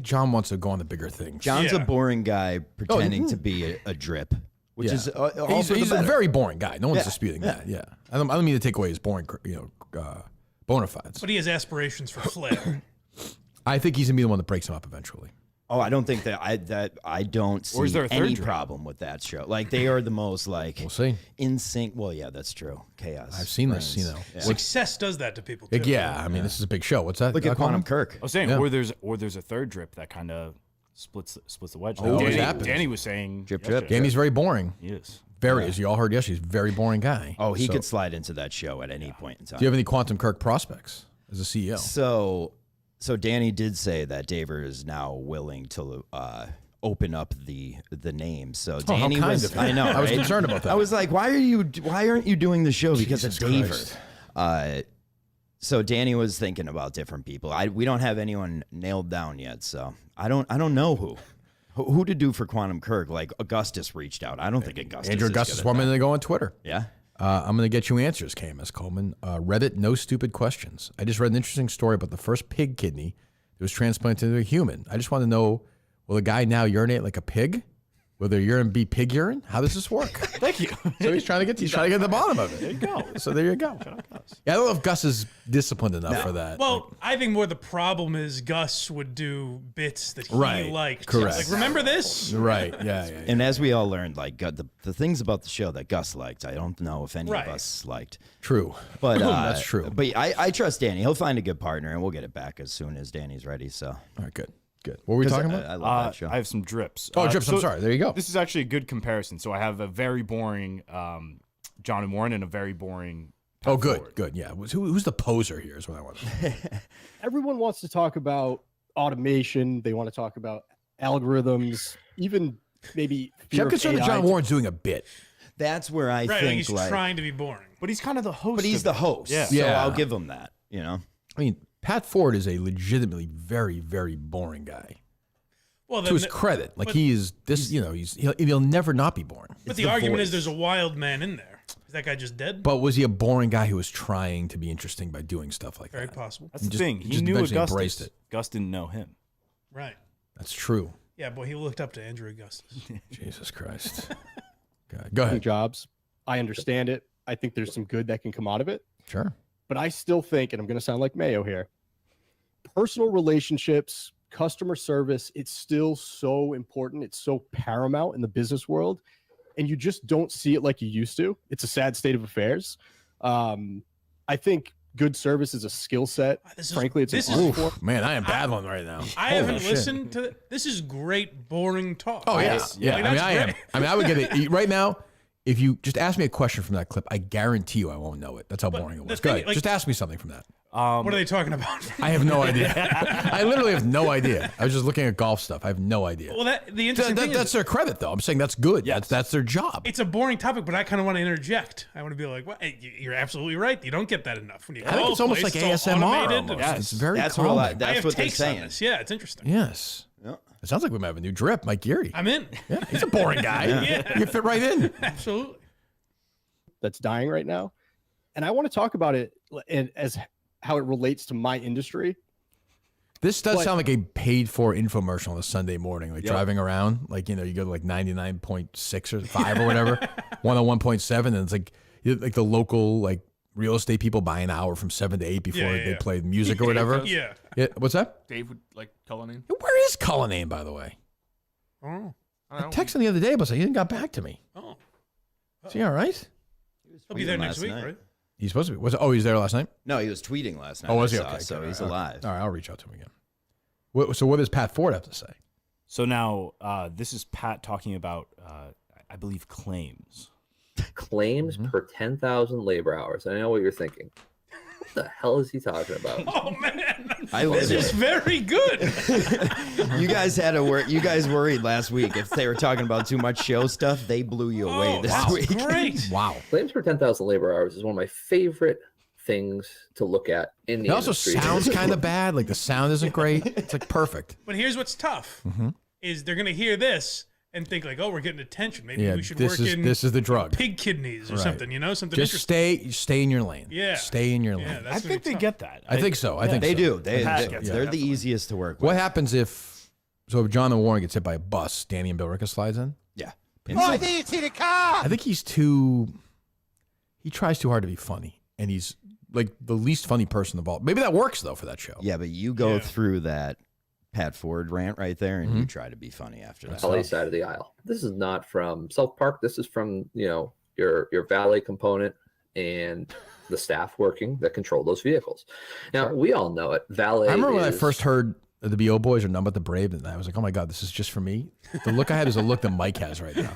John wants to go on the bigger things. John's a Yeah. boring guy pretending to be a drip, which is also he's the a better. very boring guy. No one's Yeah, disputing that. Yeah, I don't mean to take away his boring, bona fides. But he has aspirations for flair. I think he's gonna be the one that breaks him up eventually. Oh, I don't think that I don't see Or is there a third any drip? problem with that show. Like they are the most like We'll see. in sync. Well, yeah, that's true. Chaos. I've seen this. Friends. You know. Yeah. Success does that to people too. Yeah, I mean, this is a big show. What's that? Look at Coleman? Quantum Kirk. I was saying, Yeah. or there's a third drip that kind of splits the wedge. Oh, it happens. Danny was saying Drip, drip. yesterday. Danny's very boring. He is. As you all heard yesterday, he's a very boring guy. Oh, he So, could slide into that show at any point in time. Do you have any Quantum Kirk prospects? as a CEO. So Danny did say that Daver is now willing to open up the name. So Danny was, I know, I was right? concerned about that. I was like, why aren't you doing the show because of Daver? So Danny was thinking about different people. We don't have anyone nailed down yet, so I don't know who to do for Quantum Kirk. Like Augustus reached out. I don't think Augustus. Andrew Augustus one minute ago on Twitter. Yeah. I'm going to get you answers, KMS Coleman. Reddit, no stupid questions. I just read an interesting story about the first pig kidney that was transplanted into a human. I just want to know, will the guy now urinate like a pig? Will their urine be pig urine? How does this work? Thank you. So he's trying to get to the bottom of it. There you go. So there you go. Yeah, I don't know if Gus is disciplined enough for that. Well, I think more the problem is Gus would do bits that he liked. Correct. Like, remember this? Right. Yeah. And as we all learned, like the things about the show that Gus liked, I don't know if any of us liked. True. But that's true. But I trust Danny. He'll find a good partner, and we'll get it back as soon as Danny's ready. So All right, good. What were we talking about? I love that show. I have some drips. Drips. I'm sorry. There you go. This is actually a good comparison. So I have a very boring John and Warren and a very boring Pat Ford. Good. Yeah. Who's the poser here is what I want to know. Everyone wants to talk about automation. They want to talk about algorithms, even maybe fear I'm of concerned that AI. John Warren's doing a bit. That's where I Right, think he's trying to be boring. But he's kind of the host. But he's the host. Yeah. So I'll give him that. You know. I mean, Pat Ford is a legitimately very, very boring guy. Well, To his credit, like he is this, he'll never not be boring. But the argument is there's a wild man in there. Is that guy just dead? But was he a boring guy who was trying to be interesting by doing stuff like Very that? possible. That's the just- thing. He just knew eventually Augustus. embraced it. Gus didn't know him. Right. That's true. Yeah, boy, he looked up to Andrew Augustus. Jesus Christ. God. Go ahead. Jobs. I understand it. I think there's some good that can come out of it. Sure. But I still think, and I'm going to sound like Mayo here, personal relationships, customer service, it's still so important. It's so paramount in the business world. And you just don't see it like you used to. It's a sad state of affairs. I think good service is a skill set. Frankly, it's an art form. Man, I am bad one right now. I haven't listened to this. Is great, boring talk. Oh, yeah. Like, I mean, that's I am. great. I mean, I would get it right now. If you just ask me a question from that clip, I guarantee you I won't know it. That's how boring it was. Go ahead. Just ask me something from that. What are they talking about? I have no idea. I literally have no idea. I was just looking at golf stuff. I have no idea. Well, the interesting thing that's is their credit, though. I'm saying that's good. Yes. That's their job. it's a boring topic, but I kind of want to interject. I want to be like, well, you're absolutely right. You don't get that enough when you I call think it's almost like a place, it's all ASMR. automated. Almost. Yes. It's very That's calming. what I that's have what they're takes on saying. this. Yeah, it's interesting. Yes. Yeah. It sounds like we might have a new drip, Mike Geary. I'm in. Yeah, he's a boring guy. Yeah. You fit right in. Absolutely. That's dying right now. And I want to talk about it as how it relates to my industry. This does But- sound like a paid-for infomercial on a Sunday morning, like Yep. driving around. Like, you go to like 99.6 or 5 or whatever, 101.7, and it's like the local like real estate people buy an hour from 7 to 8 before they play music or whatever. Yeah. Yeah. What's that? Dave would like Cullinane. Where is Cullinane, by the way? Oh. I I don't know. texted him the other day, but he didn't got back to me. Oh. Is he all right? He'll be there Tweeting next last week, night. right? He's supposed to be. He was there last night? No, he was tweeting last night. Oh, was he? I saw, Okay. So good. he's All right. alive. All right, I'll reach out to him again. So what does Pat Ford have to say? So now this is Pat talking about, I believe, claims. Claims per 10,000 labor hours. I know what you're thinking. What the hell is he talking about? Oh man, This is very good. You guys had you guys worried last week if they were talking about too much show stuff. They blew you away this week. Great. Wow. Claims per 10,000 labor hours is one of my favorite things to look at in the It also industry. sounds kind of bad. Like the sound isn't great. It's like perfect. But here's what's tough: is they're gonna hear this and think like, oh, we're getting attention. Maybe Yeah, we should this work is in this is the drug. pig kidneys or Right. something. Something Just interesting. stay in your lane. Yeah. Stay in your lane. Yeah, that's I think they get that. I think so. I think They so. do. They're Yeah. the easiest to work with. What happens if John and Warren gets hit by a bus, Danny and Billerica slides in? Yeah. Oh, did you see the car? I think he tries too hard to be funny, and he's like the least funny person of all. Maybe that works though for that show. Yeah, but you go through that Pat Ford rant right there, and you try to be funny after that. LA side of the aisle. This is not from South Park. This is from your valet component and the staff working that control those vehicles. Now we all know it. Valet. I remember when I first heard the B.O. Boys are None But the Brave, and I was like, oh my God, this is just for me. The look I had is a look that Mike has right now.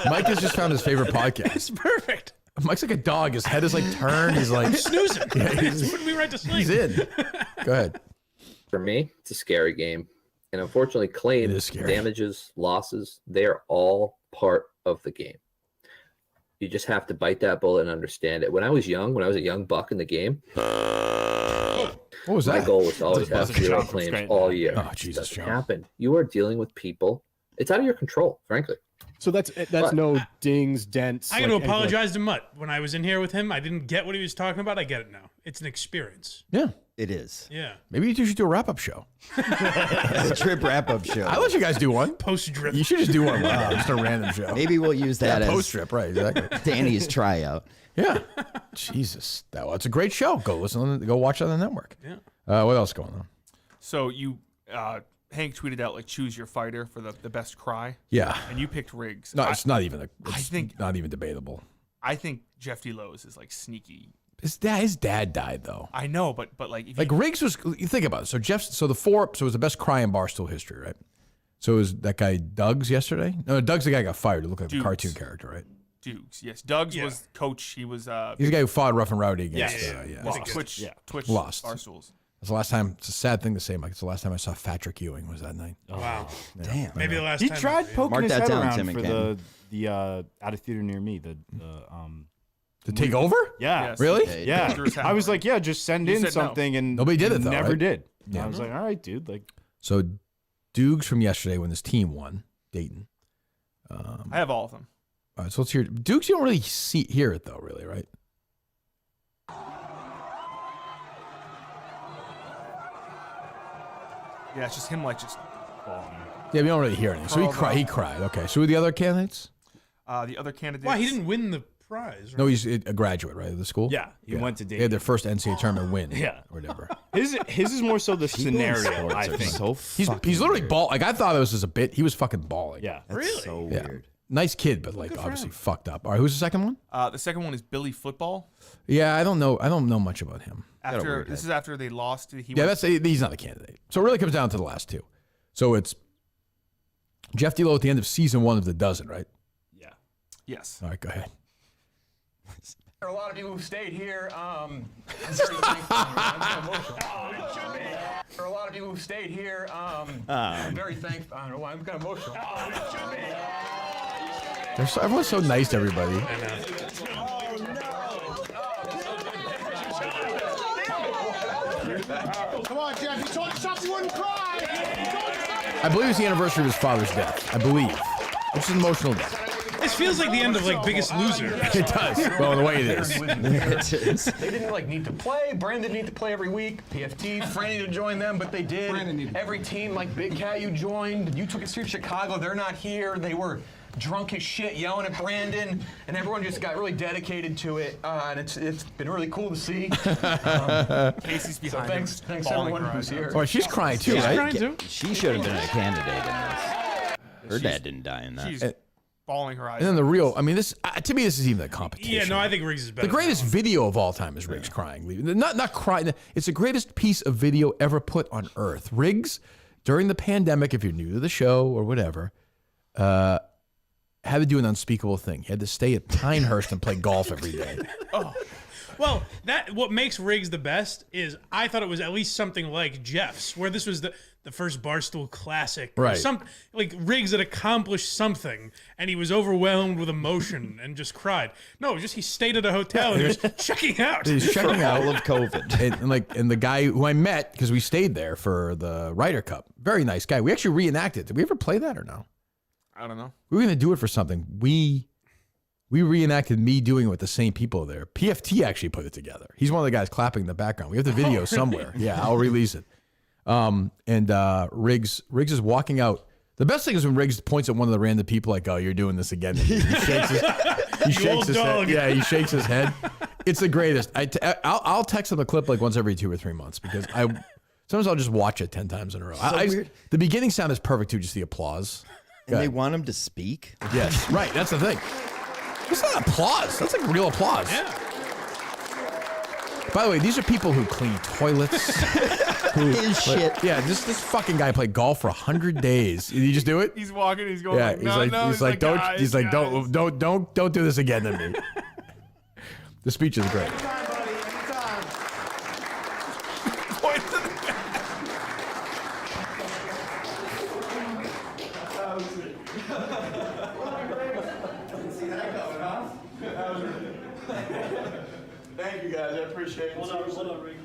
Mike has just found his favorite podcast. It's perfect. Mike's like a dog. His head is like turned. He's like snoozing. Yeah, He's putting me right to sleep. He's in. Go ahead. For me, it's a scary game. And unfortunately, claims, damages, losses, they are all part of the game. You just have to bite that bullet and understand it. When I was a young buck in the game, what was that? My goal was to always have 0 claims all year. Oh, Jesus, it doesn't happen. You are dealing with people. It's out of your control, frankly. So that's no dings, dents. I got to apologize to Mutt. When I was in here with him, I didn't get what he was talking about. I get it now. It's an experience. Yeah. It is. Yeah. Maybe you two should do a wrap-up show. A trip wrap-up show. I'll let you guys do one. Post-drip. You should just do one. Just a random show. Maybe we'll use that as post-drip, right, exactly. Danny's tryout. Yeah. Jesus. That's a great show. Go watch it on the network. Yeah. What else going on? So you, Hank tweeted out like choose your fighter for the best cry. Yeah. And you picked Riggs. No, it's not even I think not even debatable. I think Jeff D. Lowe's is like sneaky. His dad died though. I know, but like if Riggs was. You think about it. So so it was the best cry in Barstool history, right? So it was that guy Doug's yesterday. No, Doug's the guy who got fired. It looked like a cartoon character, right? Dukes, yes. Doug's was coach. He was. He's the guy who fought Rough and Rowdy against. Twitch. Lost. Barstools. That's the last time. It's a sad thing to say, Mike. It's the last time I saw Patrick Ewing was that night. Oh, wow. Yeah. Damn. Maybe the last He time. tried poking Mark his that head down, around Tim for McKinnon. the out of theater near me. To take over? Yeah. Yes. Really? Yeah. I was like, yeah, just send in said no. something, and Nobody did it, though, Never right? did. Yeah. I was like, all right, dude. Like, So Dukes from yesterday when his team won, Dayton. I have all of them. All right, so let's hear Dukes. You don't really hear it though, really, right? Yeah, it's just him like just falling. Yeah, we don't really hear anything. So he cried. Okay, so who are the other candidates? The other candidates. Why he didn't win the prize? Right? No, he's a graduate, right, of the school. yeah, he went to They Dayton. had their first NCAA tournament win. Yeah. or whatever. His is more so the scenario. Sports I are think. so He's literally ball. Like I thought it was just a bit. He was fucking balling. Yeah. That's Really? so Yeah. weird. Nice kid, but like obviously fucked up. All right, who's the second one? The second one is Billy Football. Yeah, I don't know much about him. After this is after they lost. He's not a candidate. So it really comes down to the last two. So it's Jeff D. Lowe at the end of season 1 of The Dozen, right? Yeah. Yes. All right, go ahead. There are a lot of people who stayed here. I'm very thankful. I'm emotional. There are a lot of people who stayed here. I'm very thankful. I don't know why I'm kind of emotional. Everyone's so nice to everybody. I know. Come on, Jeff. You told yourself you wouldn't cry. I believe it's the anniversary of his father's death. I believe. Which is an emotional death. This feels like the end of like Biggest Loser. It does. Well, the way it is. It is. They didn't need to play. Brandon didn't need to play every week. PFT, Franny to join them, but they did. Every team, like Big Cat, you joined. You took us to Chicago. They're not here. They were drunk as shit, yelling at Brandon, and everyone just got really dedicated to it. And it's been really cool to see. Casey's behind. Thanks everyone who's here. Oh, she's crying too, She's right? crying too. She should have been a candidate in this. Her dad didn't die in that. She's bawling her eyes. And then the real, I mean, this to me, this is even a competition. Yeah, no, I think Riggs is better. The greatest video of all time is Riggs crying. Not crying. It's the greatest piece of video ever put on earth. Riggs, during the pandemic, if you're new to the show or whatever, had to do an unspeakable thing. He had to stay at Pinehurst and play golf every day. Well, what makes Riggs the best is I thought it was at least something like Jeff's, where this was the first Barstool classic. Right. Like Riggs had accomplished something, and he was overwhelmed with emotion and just cried. No, just he stayed at a hotel and he was checking out. He's checking out all of COVID. And the guy who I met, because we stayed there for the Ryder Cup, very nice guy. We actually reenacted. Did we ever play that or no? I don't know. We were going to do it for something. We reenacted me doing it with the same people there. PFT actually put it together. He's one of the guys clapping in the background. We have the video somewhere. Yeah, I'll release it. Riggs is walking out. The best thing is when Riggs points at one of the random people like, "Oh, you're doing this again." He shakes his head. Yeah, he shakes his head. It's the greatest. I'll text him a clip like once every 2 or 3 months because sometimes I'll just watch it 10 times in a row. Weird. The beginning sound is perfect too, just the applause. And they want him to speak? Yes, right. That's the thing. It's not applause. That's like real applause. Yeah. By the way, these are people who clean toilets. Shit. Yeah, this fucking guy played golf for 100 days. Did he just do it? He's walking. He's going. Yeah, Like, no, don't do this again to me. The speech is great. Anytime, buddy. Anytime. See that coming, huh? Thank you guys. I appreciate it. Hold on, Rick.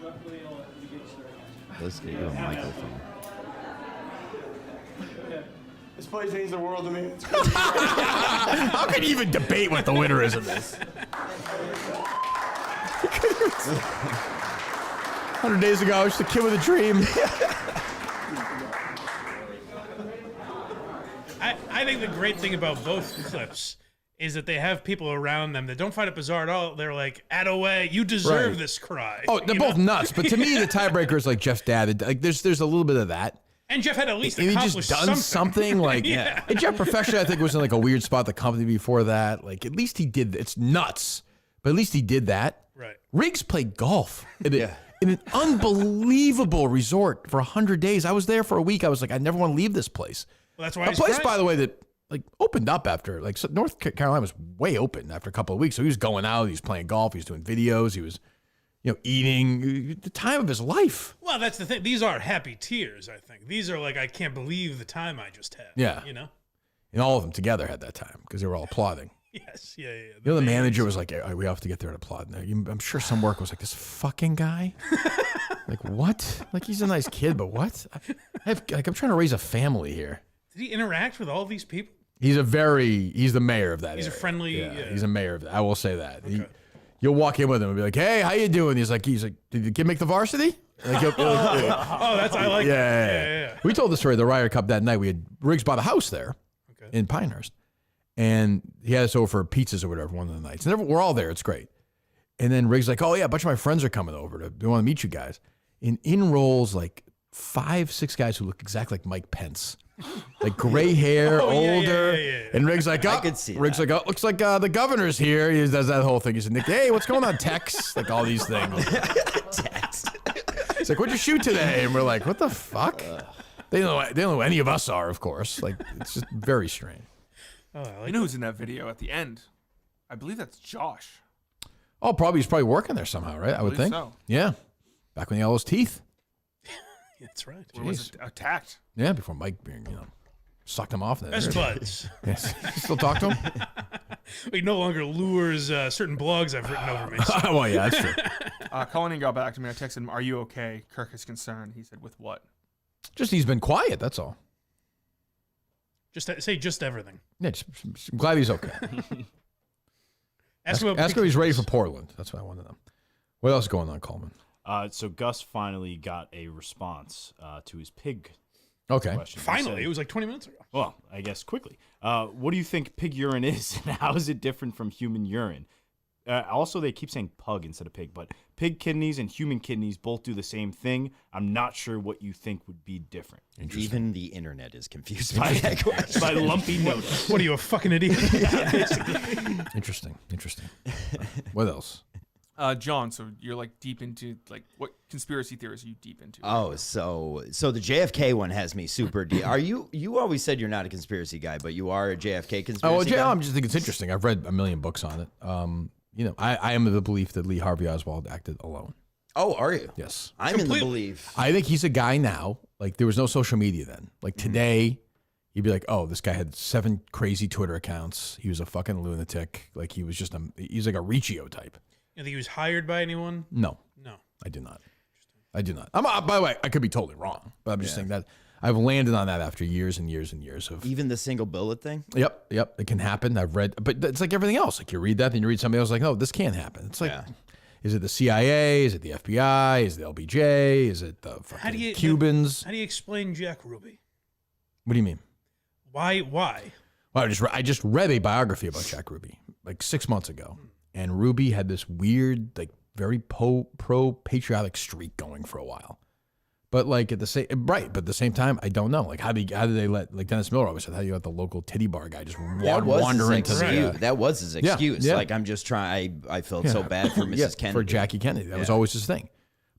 Let's get you a microphone. This place means the world to me. How can you even debate what the winner is of this? 100 days ago, I was just a kid with a dream. I think the great thing about both clips is that they have people around them that don't find it bizarre at all. They're like, "Attaway, you deserve Right. this cry." Oh, they're both nuts. But to me, the tiebreaker is like Jeff's dad. Like, there's a little bit of that. And Jeff had at least And he accomplished just done something like, Yeah. And Jeff professionally, I think, was in like a weird spot at the company before that. Like, at least he did. It's nuts, but at least he did that. Right. Riggs played golf in an unbelievable resort for 100 days. I was there for a week. I was like, I never want to leave this place. Well, that's why A he's place, crying. by the way, that like opened up after like so North Carolina was way open after a couple of weeks. So he was going out, he was playing golf, he was doing videos, he was, eating, the time of his life. Well, that's the thing. These are happy tears, I think. These are like, I can't believe the time I just had. Yeah. You know? And all of them together had that time because they were all applauding. Yes. Yeah. The manager was like, we have to get there and applaud. Now, I'm sure some work was like, this fucking guy? Like, what? Like, he's a nice kid, but what? I'm trying to raise a family here. Did he interact with all these people? He's the mayor of that He's a area. friendly. He's a mayor of that. I will say that. You'll walk in with him and be like, hey, how you doing? He's like, did the kid make the varsity? Like, I like that. Yeah. We told the story of the Ryder Cup that night. We had Riggs bought a house there in Pinehurst. And he had us over for pizzas or whatever one of the nights. And we're all there. It's great. And then Riggs like, oh, yeah, a bunch of my friends are coming over. They want to meet you guys. And in rolls like 5-6 guys who look exactly like Mike Pence. Like gray hair, older. Yeah. And Riggs like, I could see Riggs that. like, looks like the governor's here. He does that whole thing. He's like, hey, what's going on, Tex? Like all these things. Text. It's like, what'd you shoot today? And we're like, what the fuck? They don't know who any of us are, of course. Like, it's just very strange. Oh, I like You know who's in that video at the end? I believe that's Josh. Oh, he's probably working there somehow, right? I would believe think. so. Yeah. Back when he had all those teeth. That's right. Where was it attacked? Yeah, before Mike, sucked him off. Best buds. Yes. You still talk to him? He no longer lures certain blogs I've written over me. Well, yeah, that's true. Colin got back to me. I texted him, "Are you okay?" Kirk is concerned. He said, "With what?" Just he's been quiet. That's all. Just say just everything. Yeah, I'm glad he's okay. Ask him if he's ready for Portland. That's what I want to know. What else is going on, Coleman? So Gus finally got a response to his pig question. Finally, it was like 20 minutes ago. Well, I guess quickly. What do you think pig urine is, and how is it different from human urine? Also, they keep saying pug instead of pig, but pig kidneys and human kidneys both do the same thing. I'm not sure what you think would be different. Even the internet is confused by that question. By lumpy notice. What are you, a fucking idiot? Interesting. What else? John, so you're like deep into like what conspiracy theories are you deep into? Oh, so the JFK one has me super deep. Are you always said you're not a conspiracy guy, but you are a JFK conspiracy guy? I just think it's interesting. I've read a million books on it. I am of the belief that Lee Harvey Oswald acted alone. Oh, are you? Yes. I'm in the belief. I think he's a guy now. Like, there was no social media then. Like, today, you'd be like, oh, this guy had 7 crazy Twitter accounts. He was a fucking lunatic. Like, he was just he's like a Riccio type. You think he was hired by anyone? No. I did not. By the way, I could be totally wrong, but I'm just saying that I've landed on that after years and years and years of. Even the single bullet thing? Yep. It can happen. I've read, but it's like everything else. Like, you read that, then you read somebody else, like, oh, this can't happen. It's like, is it the CIA? Is it the FBI? Is it the LBJ? Is it the fucking Cubans? How do you explain Jack Ruby? What do you mean? Why? Well, I just read a biography about Jack Ruby like 6 months ago, and Ruby had this weird, like, very pro-patriotic streak going for a while. But like at the same time, I don't know. Like, how did they let, like Dennis Miller always said, how do you let the local titty bar guy just wander into that was his excuse. Yeah. Like, I'm just trying. I felt so bad for Mrs. Kennedy. For Jackie Kennedy. That was always his thing.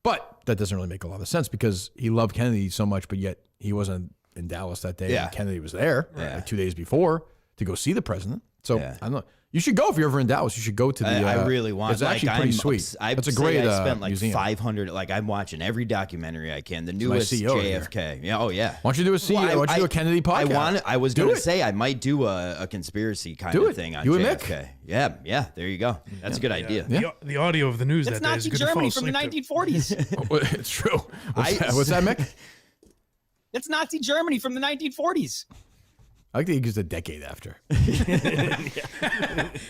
But that doesn't really make a lot of sense because he loved Kennedy so much, but yet he wasn't in Dallas that day. And Kennedy was there like 2 days before to go see the president. So Yeah. I don't know. You should go if you're ever in Dallas. You should go to the. I really want. It's actually pretty sweet. It's a great I spent like museum. 500. Like I'm watching every documentary I can. The newest CEO JFK. Yeah. Oh yeah. Why don't you do a CEO? Why don't you do a Kennedy podcast? I was going to say I might do a conspiracity kind of thing on You and JFK. Yeah. There you go. That's a good idea. The audio of the news It's that day is Nazi good to fall Germany from the asleep to. 1940s. It's true. What's that, Mick? It's Nazi Germany from the 1940s. I like that he gives a decade after.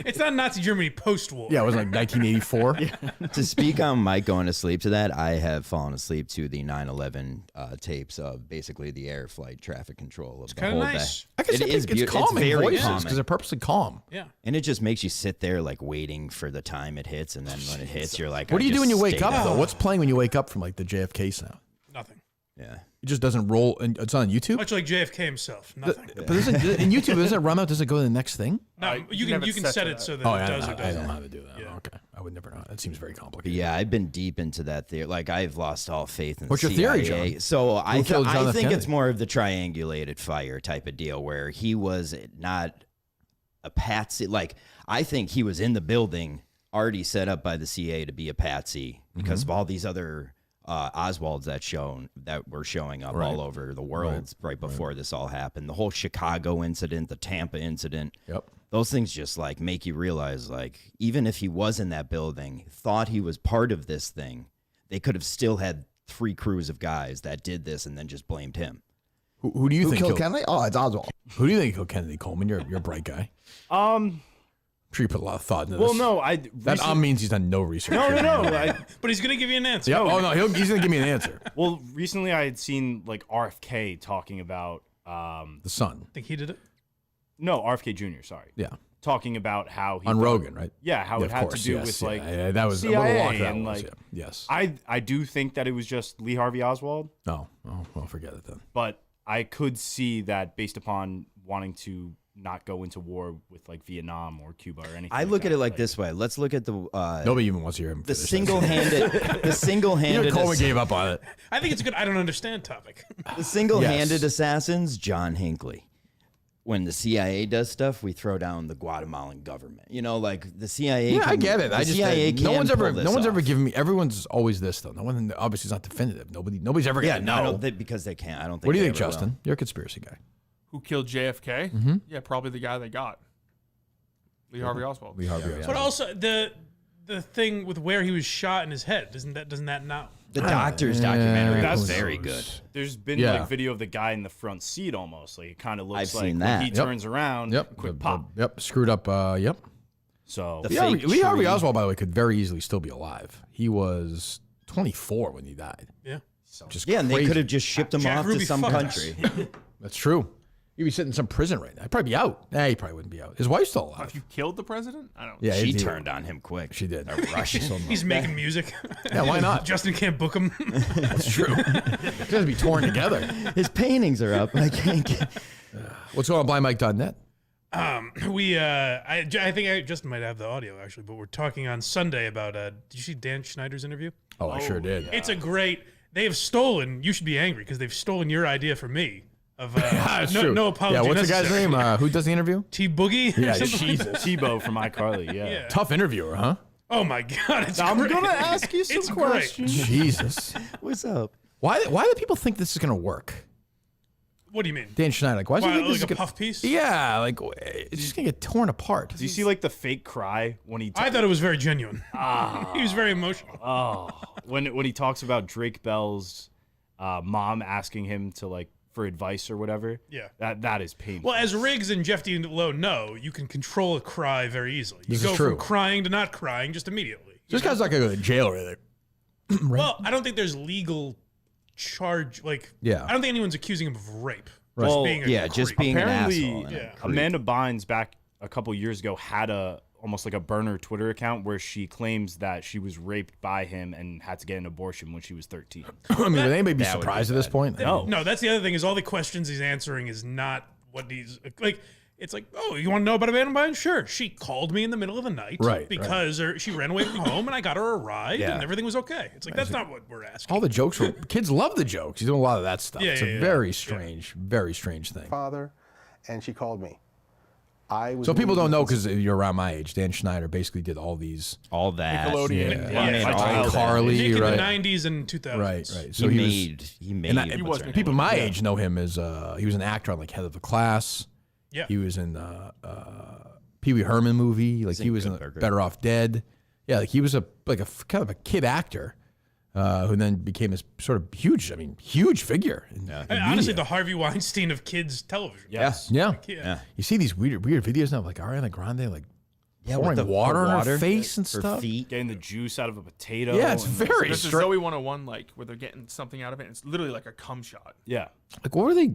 It's not Nazi Germany post-war. Yeah, it was like 1984. To speak on Mike going to sleep to that, I have fallen asleep to the 9/11 tapes of basically the air flight traffic control of the kinda whole nice. day. I guess It is it's beautiful. calming It's very voices calming. because they're purposely calm. Yeah. And it just makes you sit there like waiting for the time it hits, and then when it hits, you're like, What do you do when you wake up, though? though? What's playing when you wake up from like the JFK sound? Nothing. Yeah. It just doesn't roll. And it's on YouTube. Much like JFK himself. Nothing. But in YouTube, does it run out? Does it go to the next thing? No, you can set it so that Oh, it I does don't or know. I doesn't. don't know how to do that. Okay, I would never know. That seems very But complicated. yeah, I've been deep into that theory. Like I've lost all faith in What's the your theory, CIA. John? So I killed John F. think it's Kennedy? more of the triangulated fire type of deal where he was not a patsy. Like I think he was in the building already set up by the CIA to be a patsy because of all these other Oswalds that were showing up all over the world right before this all happened. The whole Chicago incident, the Tampa incident. Yep. Those things just like make you realize, like, even if he was in that building, thought he was part of this thing, they could have still had 3 crews of guys that did this and then just blamed him. Who do you think killed Kennedy? Oh, it's Oswald. Who do you think killed Kennedy? Coleman, you're a bright guy. I'm sure you put a lot of thought into this. Well, no, that means he's done no research. No. But he's going to give you an answer. Yeah. Oh no, he's going to give me an answer. Well, recently I had seen like RFK talking about The son. Think he did it? No, RFK Jr. Sorry. Yeah. Talking about how he On Rogan, right? Yeah, how Yeah, it of had course, to do yes, with yeah, like yeah, that was- I CIA wonder what that and was, like yeah. Yes. I do think that it was just Lee Harvey Oswald. Oh, well, forget it then. But I could see that based upon wanting to not go into war with like Vietnam or Cuba or anything. I look at it like this way. Let's look at the Nobody even wants to hear him. the finish single-handed the single-handed Even Coleman gave up on it. I think it's a good I don't understand topic. The single-handed Yes. assassins, John Hinckley. When the CIA does stuff, we throw down the Guatemalan government. You know, like the CIA. Yeah, I get it. The I just CIA no one's can ever pull no this one's ever off. given me. Everyone's always this though. No one obviously is not definitive. Nobody's ever Yeah, gonna no, I know. don't think because they can't. I don't think. What do you they think, ever will. Justin? You're a conspiracy guy. Who killed JFK? Mm-hmm. Yeah, probably the guy they got. Lee Harvey Oswald. Lee Harvey But also the thing with where he was shot in his head, doesn't that not? The doctor's documentary That's was very good. There's been Yeah. like video of the guy in the front seat almost. Like it kind of looks I've like seen when that. he Yep. turns around, Yep. quick pop. Yep. Screwed up. Yep. So The Lee Harvey, fake Lee Harvey tree. Oswald, by the way, could very easily still be alive. He was 24 when he died. Yeah. Just Yeah, and they crazy. could have just shipped him Jack off Ruby to some fucked country. That's true. He'd be sitting in some prison right now. He'd probably be out. Nah, he probably wouldn't be out. His wife's still If alive. you killed the president, I don't. Yeah, She he did. turned on him quick. She did. He's making music. Yeah, why not? Justin can't book him. That's true. He's going to be torn together. His paintings are up. I can't get. What's going on blindmike.net? I think I just might have the audio actually, but we're talking on Sunday about. Did you see Dan Schneider's interview? Oh, I sure did. It's a great. They have stolen. You should be angry because they've stolen your idea for me. Of That's no, true. no apology. Yeah, what's the guy's necessary. name? Who does the interview? T Boogie. Yeah, or something like Jesus. Tebow from iCarly. Yeah. Yeah. Tough interviewer, huh? Oh my God! It's I'm great. gonna ask you some It's questions. Jesus. What's up? Why do people think this is going to work? What do you mean? Dan Schneider, like, why do you think this is like a gonna, puff piece? Yeah, like, it's just going to get torn apart. Do you see like the fake cry when he? I thought it was very genuine. He was very emotional. Oh, when he talks about Drake Bell's mom asking him to like for advice or whatever. Yeah. That is painful. Well, as Riggs and Jeff D. Lowe know, you can control a cry very easily. You This go is true. from crying to not crying just immediately. This guy's not going to go to jail or anything. Well, I don't think there's legal charge. Like, Yeah. I don't think anyone's accusing him of rape. Right. Just Well, being a yeah, just creep. being an Apparently, asshole. and a yeah. creep. Amanda Bynes back a couple years ago had almost like a burner Twitter account where she claims that she was raped by him and had to get an abortion when she was 13. I mean, would anybody be That would be surprised at this bad. point? No. No, that's the other thing is all the questions he's answering is not what he's like. It's like, oh, you want to know about Amanda Bynes? Sure. She called me in the middle of the night Right, because she ran away from home and I got her a ride Yeah. and everything was okay. It's like, that's not what we're asking. All the jokes were, kids love the jokes. He's doing a lot of that stuff. Yeah, it's yeah, a yeah. very strange thing. Father, and she called me. So people don't know because you're around my age. Dan Schneider basically did all that. Nickelodeon. Carly, Nick in right? the 90s and 2000s. Right. So he made. People my age know him as he was an actor on like Head of the Class. Yeah. He was in Pee Wee Herman movie. Like he was in Better Off Dead. Yeah, like he was a kind of a kid actor. Who then became this sort of huge figure. In honestly, the Harvey Weinstein of kids television. Yes. Yeah. You see these weird videos now of like Ariana Grande pouring with water on her face and stuff. Getting the juice out of a potato. Yeah, it's very This is strange. Zoe 101, where they're getting something out of it. And it's literally like a cum shot. Yeah. Like, what were they?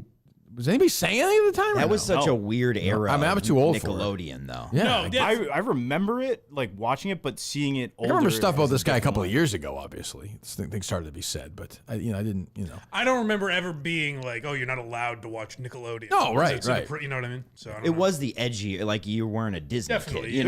Was anybody saying anything at the time? That was such a weird era. I'm too old for it. Nickelodeon, though. Yeah. I remember it, watching it, but seeing it older. I remember stuff about this guy a couple of years ago, obviously. Things started to be said, but I didn't. I don't remember ever being like, oh, you're not allowed to watch Nickelodeon. No, right. You know what I mean? So I don't It know. was the edgy, you weren't a Disney Definitely. kid,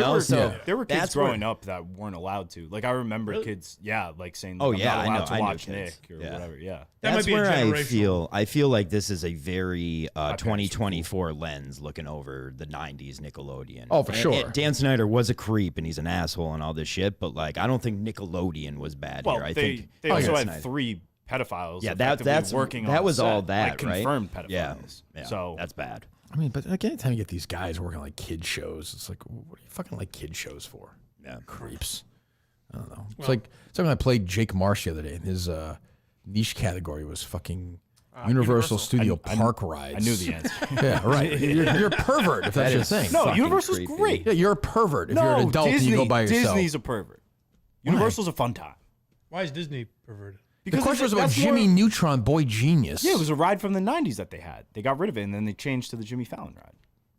There were kids growing up that weren't allowed to. I remember kids, saying, "Oh I'm yeah, not allowed I to know watch kids. Nick or whatever." Yeah, That's where I feel like this is a very 2024 lens looking over the 90s Nickelodeon. Oh, for sure. Dan Schneider was a creep and he's an asshole and all this shit, but I don't think Nickelodeon was bad here. I think they also had 3 pedophiles. Yeah, that's working. That on was set, all that, right? Confirmed pedophiles. Yeah, so that's bad. I mean, but anytime you get these guys working on kid shows, it's like, what do you fucking like kid shows for? Yeah, creeps. I don't know. It's like when I played Jake Marsh the other day, and his niche category was fucking Universal Studio Park rides. I knew the answer. Yeah, right. You're a pervert if that's your thing. No, Universal's great. Yeah, you're a pervert if you're an adult and you go by yourself. Disney's a pervert. Universal's a fun time. Why is Disney perverted? The question was about Jimmy Neutron, Boy Genius. Yeah, it was a ride from the 90s that they had. They got rid of it, and then they changed to the Jimmy Fallon ride.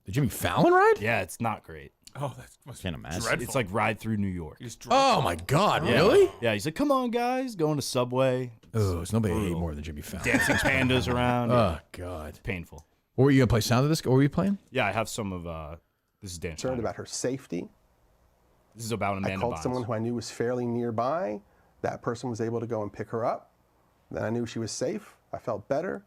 The Jimmy Fallon ride? Yeah, it's not great. Oh, that must be dreadful. It's like Ride Through New York. Oh, my God. Yeah. Really? Yeah, he's like, come on, guys, going to Subway. Oh, there's nobody I hate more than Jimmy Fallon. Dancing pandas around. Oh, God. Painful. What were you going to play? Sound of this? What were you playing? Yeah, I have some of, this is Dan Concerned Schneider. about her safety. This is about Amanda I called Bynes. someone who I knew was fairly nearby. That person was able to go and pick her up. Then I knew she was safe. I felt better.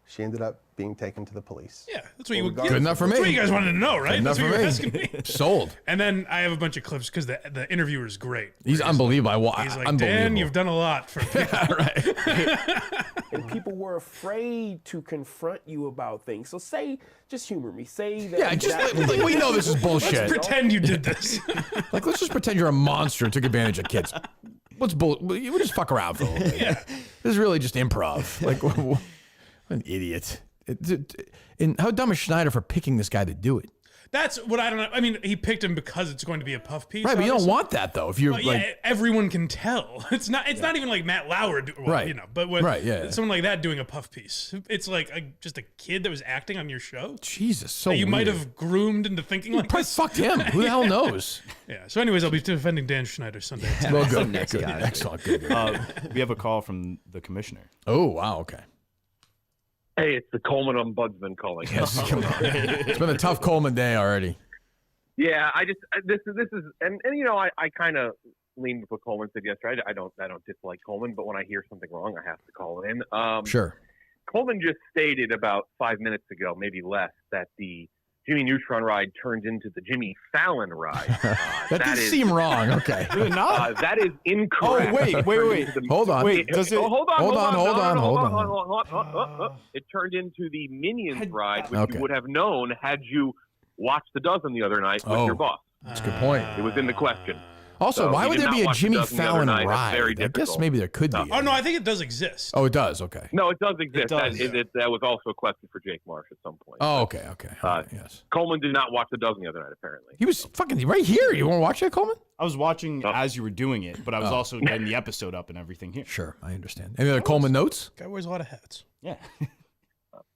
She ended up being taken to the police. Yeah, that's what you would. Good enough for me. That's what you guys wanted to know, right? Good enough That's what for you were me. asking me. Sold. And then I have a bunch of clips because the interviewer is great. He's unbelievable. He's like, unbelievable. Dan, you've done a lot for people. And people were afraid to confront you about things. So just humor me. Say that. Yeah, just we know this is bullshit. Let's pretend you did this. Let's just pretend you're a monster and took advantage of kids. What's bull? We'll just fuck around for a little bit. Yeah. This is really just improv. What an idiot. And how dumb is Schneider for picking this guy to do it? That's what I don't know. I mean, he picked him because it's going to be a puff piece. Right, but you don't obviously. want that though. If you're everyone can tell. It's not even like Matt Lauer, right? But when someone like that doing a puff piece, it's like just a kid that was acting on your show. Jesus, so that you might weird. have groomed into thinking like probably this. Fucked him. Who the hell knows? Yeah. So, anyways, I'll be defending Dan Schneider Sunday. Well, good. Excellent. Good. We have a call from the commissioner. Oh wow. Okay. Hey, it's the Coleman Ombudsman calling. Yes, come on. It's been a tough Coleman day already. Yeah, this is and I kind of leaned with what Coleman said yesterday. I don't dislike Coleman, but when I hear something wrong, I have to call in. Sure. Coleman just stated about 5 minutes ago, maybe less, that the Jimmy Neutron ride turned into the Jimmy Fallon ride. that does seem wrong. Okay. Really not? That is incorrect. Oh, wait. Hold on. Wait, does it? Hold on. It turned into the Minions ride, which Okay. you would have known had you watched The Dozen the other night with your boss. That's a good point. It was in the question. Also, So why he would did there not be a watch The Jimmy Dozen the other Fallon night. That's ride? very I guess difficult. maybe there could be. Oh no, I think it does exist. Oh, it does. Okay. No, it does exist. It does. That was also a question for Jake Marsh at some point. Oh, okay. Yes. Coleman did not watch The Dozen the other night, apparently. He was fucking right here. You want to watch that, Coleman? I was watching as you were doing it, but I was also getting the episode up and everything here. Sure, I understand. Any other Coleman notes? Guy wears a lot of hats. Yeah.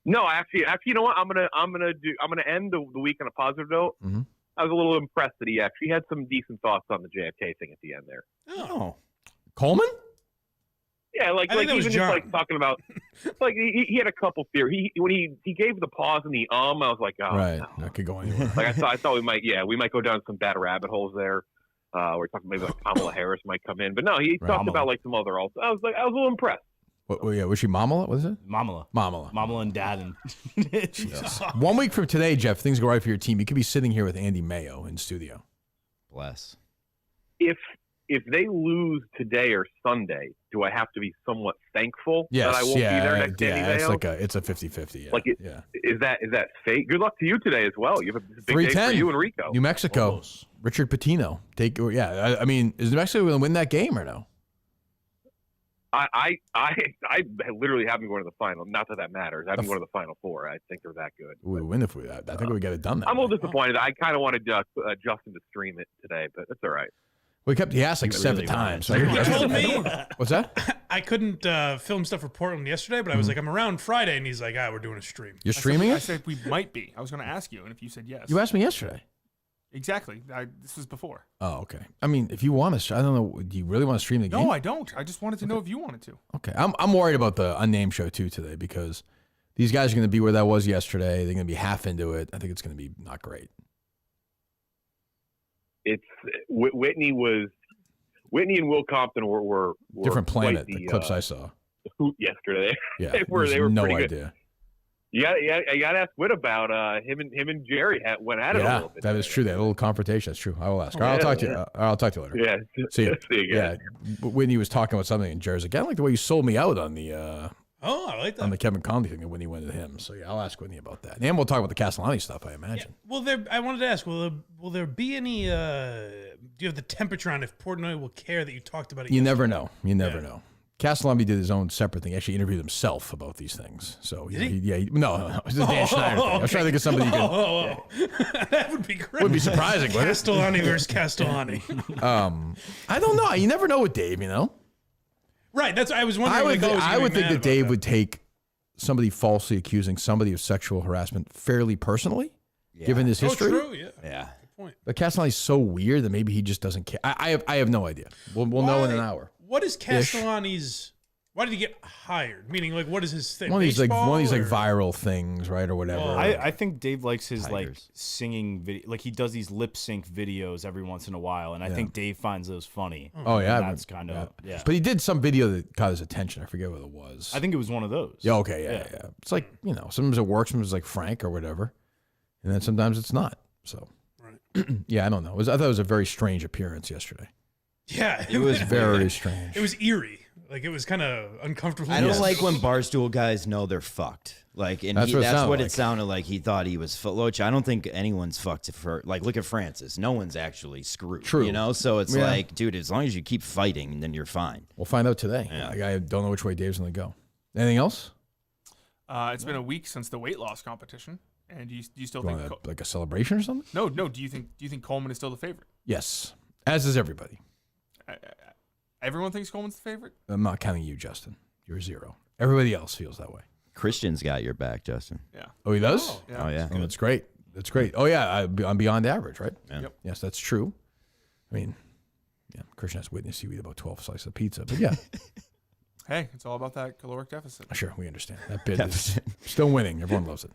No, actually, you know what? I'm gonna end the week on a positive note. Mm-hmm. I was a little impressed that he actually had some decent thoughts on the JFK thing at the end there. Oh, Coleman? Yeah, like I think that was even just John. like talking about, like he had a couple theories. When he gave the pause and the I was like, oh, Right. no. That could go anywhere. Like I thought we might go down some bad rabbit holes there. We're talking maybe like Kamala Harris might come in, but no, he talked about like some other. I was a little impressed. Was she Mamala? What is it? Mamala. Mamala and Dad. And Jesus. 1 week from today, Jeff, things go right for your team. You could be sitting here with Andy Mayo in studio. Bless. If they lose today or Sunday, do I have to be somewhat thankful Yes, that I won't be there next Andy Mayo? It's a 50-50. Yeah. Is that fate? Good luck to you today as well. You have a big day for you and Rico. New Mexico. Almost. Richard Pitino. I mean, is New Mexico going to win that game or no? I literally have them going to the final. Not that matters. I have them going to the Final Four. I think they're that good. We win if we. I think we get it done. I'm a little disappointed. I kind of wanted Justin to stream it today, but it's all right. He asked like 7 times. He told me. What's that? I couldn't film stuff for Portland yesterday, but I was like, I'm around Friday, and he's like, we're doing a stream. You're streaming it? I said we might be. I was going to ask you, and if you said yes. You asked me yesterday. Exactly. This was before. Oh, okay. I mean, if you want to, I don't know. Do you really want to stream the game? No, I don't. I just wanted to know if you wanted to. Okay. I'm worried about the unnamed show too today because these guys are going to be where that was yesterday. They're going to be half into it. I think it's going to be not great. It's Whitney and Will Compton were different planet. Quite the clips I saw. Hoot yesterday. Yeah, they were no pretty idea. Good. You got to ask Whit about him and Jerry went at it a little bit. That is true. That little confrontation. That's true. I will ask. I'll talk to you. I'll talk to you later. Yeah. See you. See you guys. Yeah. Whitney was talking about something, and Jerry's like, I don't like the way you sold me out on the. I like that. On the Kevin Conley thing when he went to him. So yeah, I'll ask Whitney about that. And we'll talk about the Castellani stuff, I imagine. Yeah. Well, I wanted to ask, will there be any? Do you have the temperature on if Portnoy will care that you talked about it? You never know. You never know. Castellani did his own separate thing. He actually interviewed himself about these things. So no, it was a Dan Schneider thing. I was trying to think of somebody you could. That would be great. Would be surprising. Castellani versus Castellani. I don't know. You never know with Dave. Right. That's. I was wondering. I would think that Dave would take somebody falsely accusing somebody of sexual harassment fairly personally, given his history. Oh, true. Yeah. Yeah. Good point. But Castellani's so weird that maybe he just doesn't care. I have no idea. We'll know in an hour. What is Castellani's? Why did he get hired? Meaning, like, what is his thing? One of these viral things, right, or whatever. I think Dave likes his like singing video. Like he does these lip sync videos every once in a while, and I think Dave finds those funny. Oh yeah, that's kind of But he did some video that caught his attention. I forget what it was. I think it was one of those. Yeah. Okay. Yeah. It's like sometimes it works. Sometimes it's like Frank or whatever, and then sometimes it's not. So. Right. Yeah, I don't know. I thought it was a very strange appearance yesterday. Yeah, it was very strange. It was eerie. Like it was kind of uncomfortable. I don't like when Barstool guys know they're fucked. Like, and that's what it sounded like. He thought he was which I don't think anyone's fucked for. Like, look at Francis. No one's actually screwed. True. So it's like, dude, as long as you keep fighting, then you're fine. We'll find out today. Yeah. I don't know which way Dave's going to go. Anything else? It's been a week since the weight loss competition, and do you still think like a celebration or something? No. Do you think Coleman is still the favorite? Yes, as is everybody. Everyone thinks Coleman's the favorite? I'm not counting you, Justin. You're 0. Everybody else feels that way. Christian's got your back, Justin. Yeah. Oh, he does? Oh, yeah. Oh, that's great. That's great. Oh, yeah. I'm beyond average, right? Yeah. Yep. Yes, that's true. I mean, Christian has witnessed you eat about 12 slices of pizza, but yeah. Hey, it's all about that caloric deficit. Sure, we understand. That bit is still winning. Everyone loves it.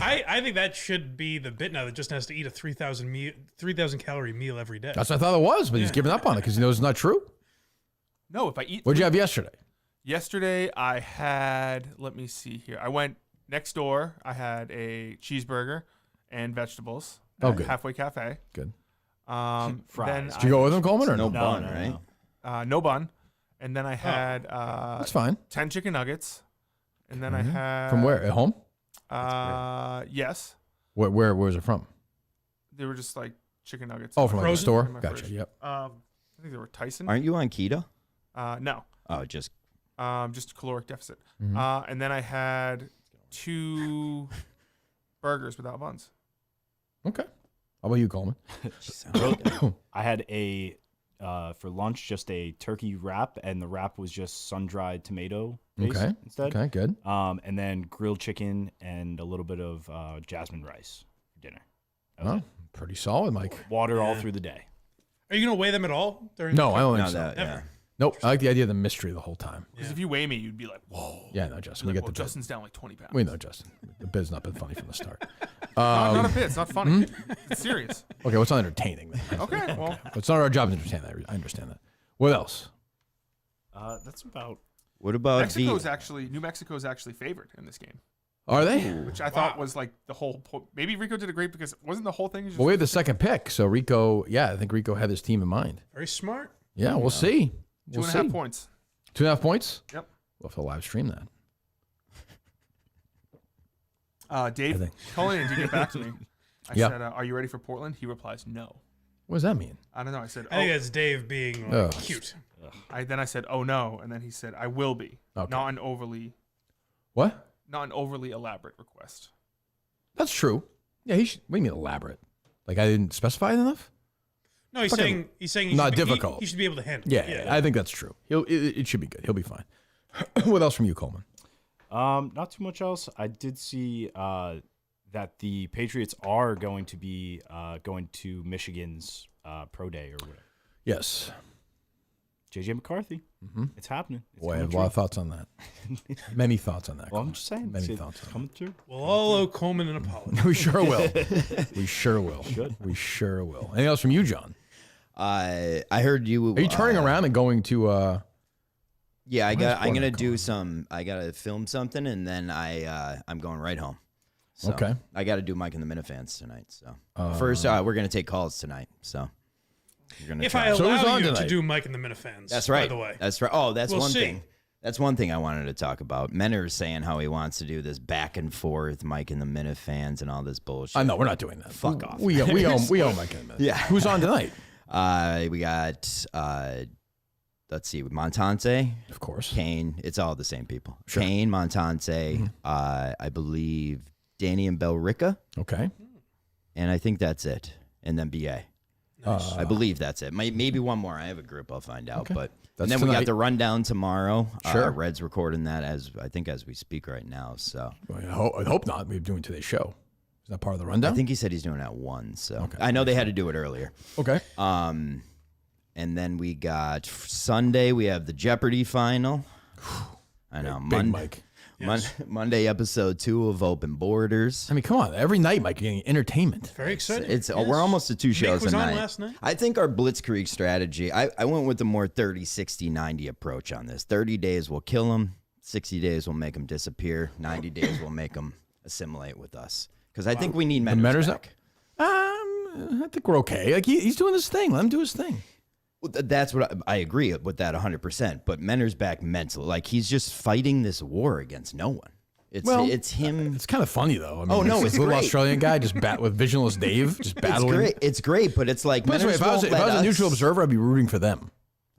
I think that should be the bit now that Justin has to eat a 3,000 calorie meal every day. That's what I thought it was, but he's giving up on it because he knows it's not true. No, if I eat. What'd you have yesterday? Yesterday, I had, let me see here. I went next door. I had a cheeseburger and vegetables. Oh, good. Halfway Cafe. Good. Fries. Did you go with them, Coleman, or no bun, right? No bun. And then I had that's fine. 10 chicken nuggets. And then I had from where? At home? Yes. Where was it from? They were just like chicken nuggets. Oh, from like the store? In my Gotcha. fridge. Yep. I think they were Tyson. Aren't you on keto? No. Oh, just caloric deficit. Mm-hmm. And then I had 2 burgers without buns. Okay. How about you, Coleman? I had for lunch just a turkey wrap, and the wrap was just sun-dried tomato paste instead. Okay, good. And then grilled chicken and a little bit of jasmine rice for dinner. Oh, pretty solid, Mike. Water all through the day. Are you going to weigh them at all? No, I don't think so. Never. Nope. I like the idea of the mystery the whole time. Because if you weigh me, you'd be like, whoa. Yeah, no, Justin. Like, We get the Justin's down like 20 pounds. We know, Justin. The bit's not been funny from the start. Not a bit. It's not funny. It's serious. Okay, well, it's not entertaining then. Okay, well. It's not our job to understand that. I understand that. What else? That's about What about New Mexico's actually favored in this game. Are they? Which I thought was like the whole point. Maybe Rico did a great because wasn't the whole thing just Well, we had the second pick, so Rico, I think Rico had his team in mind. Very smart. Yeah, we'll see. 2.5 points. 2.5 points? Yep. We'll have to live stream that. Dave Cullen did get back to me. I said, "Are you ready for Portland?" He replies, "No." What does that mean? I don't know. I said, I think that's Dave being like, cute. Then I said, "Oh no," and then he said, "I will be." Okay. Not an overly elaborate request. That's true. Yeah, he should. What do you mean elaborate? Like I didn't specify it enough? No, he's saying he not should be, difficult. He should be able to handle Yeah, it. I think that's true. It should be good. He'll be fine. What else from you, Coleman? Not too much else. I did see that the Patriots are going to be going to Michigan's pro day or whatever. Yes. JJ McCarthy. Mm-hmm. It's happening. Boy, I have a lot of thoughts on that. Many thoughts on that. Well, I'm just saying. Many thoughts on coming through. We'll all owe Coleman an apology. We sure will. We sure will. Should. We sure will. Anything else from you, John? I heard you. Are you turning around and going to? Yeah, I'm gonna do some. I gotta film something, and then I'm going right home. So Okay. I got to do Mike and the Minifans tonight. So first, we're gonna take calls tonight. So you're gonna If try. I allow you to do Mike and the Minifans, That's right. By the way, That's right. Oh, that's We'll one see. thing. That's one thing I wanted to talk about. Menners saying how he wants to do this back and forth, Mike and the Minifans, and all this bullshit. I know we're not doing that. Fuck off. We own Mike and the Minifans. Yeah. Who's on tonight? We got. Let's see, Montante, of course. Kane. It's all the same people. Sure. Kane, Montante. I believe Danny and Billerica. Okay. And I think that's it. And then BA. Nice. I believe that's it. Maybe one more. I have a group. I'll find out. Okay. But That's and then we tonight. got the rundown tomorrow. Sure. Red's recording that as we speak right now. So Well, I hope not. We're doing today's show. Is that part of the rundown? I think he said he's doing it at 1. So Okay. I know they had to do it earlier. Okay. And then we got Sunday. We have the Jeopardy final. I know. Big Mike. Monday, episode 2 of Open Borders. I mean, come on. Every night, Mike, you're getting entertainment. Very exciting. It's we're almost to 2 shows was a on night. last night. I think our Blitzkrieg strategy, I went with the more 30, 60, 90 approach on this. 30 days will kill them. 60 days will make them disappear. 90 days will make them assimilate with us. Because I think we need Menners back. I think we're okay. Like he's doing his thing. Let him do his thing. Well, that's what I agree with that 100%. But Menners back mentally. Like he's just fighting this war against no one. It's him. It's kind of funny though. I mean, Oh, no, this it's little great. Australian guy just with Visionless Dave just battling. It's great, but it's like But Menners if I was won't let a neutral us- observer, I'd be rooting for them.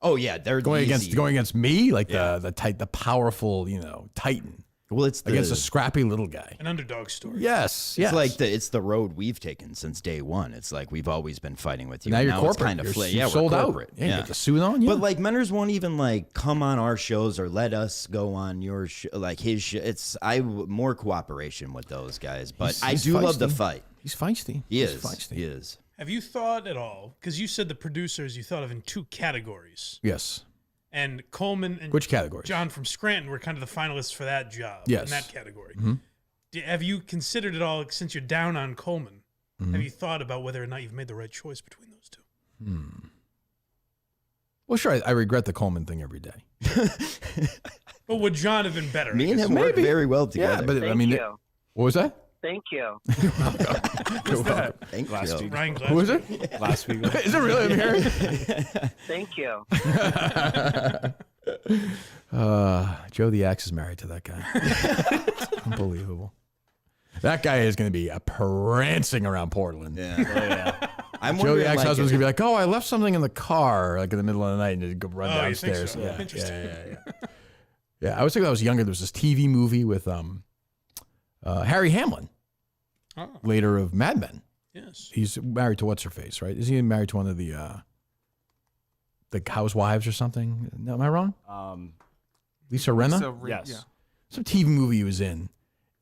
Oh yeah, they're Going easy. against me, like the powerful, Titan. Well, it's against a scrappy little guy. An underdog story. Yes, It's like it's the road we've taken since day one. It's like we've always been fighting with you. Now you're it's corporate. kind of You're sold we're out. corporate. Yeah, you get the suit on, yeah. But like Menners won't even like come on our shows or let us go on your like his show. It's more cooperation with those guys. But I He's do love the feisty. fight. He's feisty. He He's is. feisty. He is. Have you thought at all? Because you said the producers you thought of in 2 categories. Yes. And Coleman and Which categories? John from Scranton were kind of the finalists for that job. Yes. In that category. Mm-hmm. Have you considered at all, since you're down on Coleman, Mhm. have you thought about whether or not you've made the right choice between those 2? Well, sure. I regret the Coleman thing every day. But would John have been better? Me I and guess? him work very well Yeah, together. but I mean, what was that? Thank you. You're welcome. Thank Last you. week. Ryan Who is it? Last week. Is it really? I'm here. Thank you. Joe the Axe is married to that guy. Unbelievable. That guy is going to be prancing around Portland. Yeah. I'm Joe the wondering, Axe like, husband's going to be like, oh, I left something in the car, like in the middle of the night, and just go run Oh, you think downstairs. so? Yeah, Interesting. Yeah, I was thinking when I was younger, there was this TV movie with Harry Hamlin, Oh, later of Mad Men. yes. He's married to what's her face, right? Is he married to one of the housewives or something? No, am I wrong? Lisa Rinna? Yes. Yeah. Some TV movie he was in,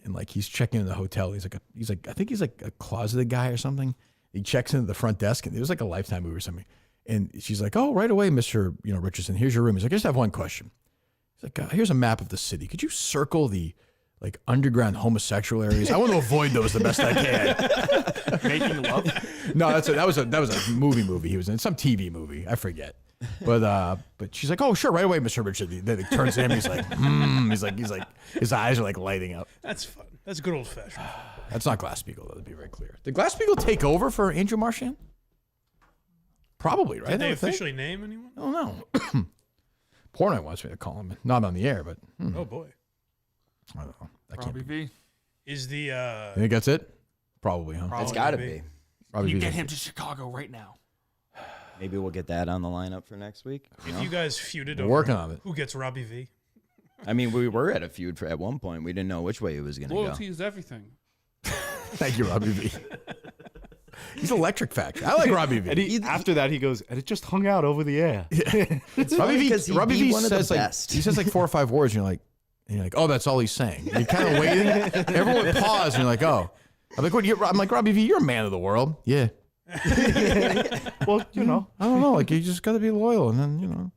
and like he's checking in the hotel. He's like I think he's like a closeted guy or something. He checks into the front desk, and it was like a Lifetime movie or something. And she's like, "Oh, right away, Mr. Richardson. Here's your room." He's like, "I just have one question." He's like, "Here's a map of the city. Could you circle the like underground homosexual areas? I want to avoid those the best I can." Making love? No, that was a movie he was in, some TV movie. I forget. But she's like, oh, sure, right away, Mr. Richard. Then he turns to him. He's like, he's like, his eyes are like lighting up. That's fun. That's good old fashioned. That's not Glass-Steagall, though, to be very clear. Did Glass-Steagall take over for Andrew Marchand? Probably, right? Did they officially name anyone? I don't know. Portnoy wants me to call him. Not on the air, but. Oh, boy. I don't know. Robbie V. Is the. You think that's it? Probably, huh? It's got to be. Robbie You V's get like- him to Chicago right now. Maybe we'll get that on the lineup for next week. If you guys feuded We're over working on it. who gets Robbie V. I mean, we were at a feud at one point. We didn't know which way it was going to go. Loyalty is everything. Thank you, Robbie V. He's electric factor. I like Robbie V. And after that, he goes, and it just hung out over the air. Robbie V says like he says like 4 or 5 words, and you're like, oh, that's all he's saying. You're kind of waiting. Everyone would pause, and you're like, oh. I'm like, Robbie V, you're a man of the world. Yeah. Well, I don't know. Like, you just got to be loyal, and then,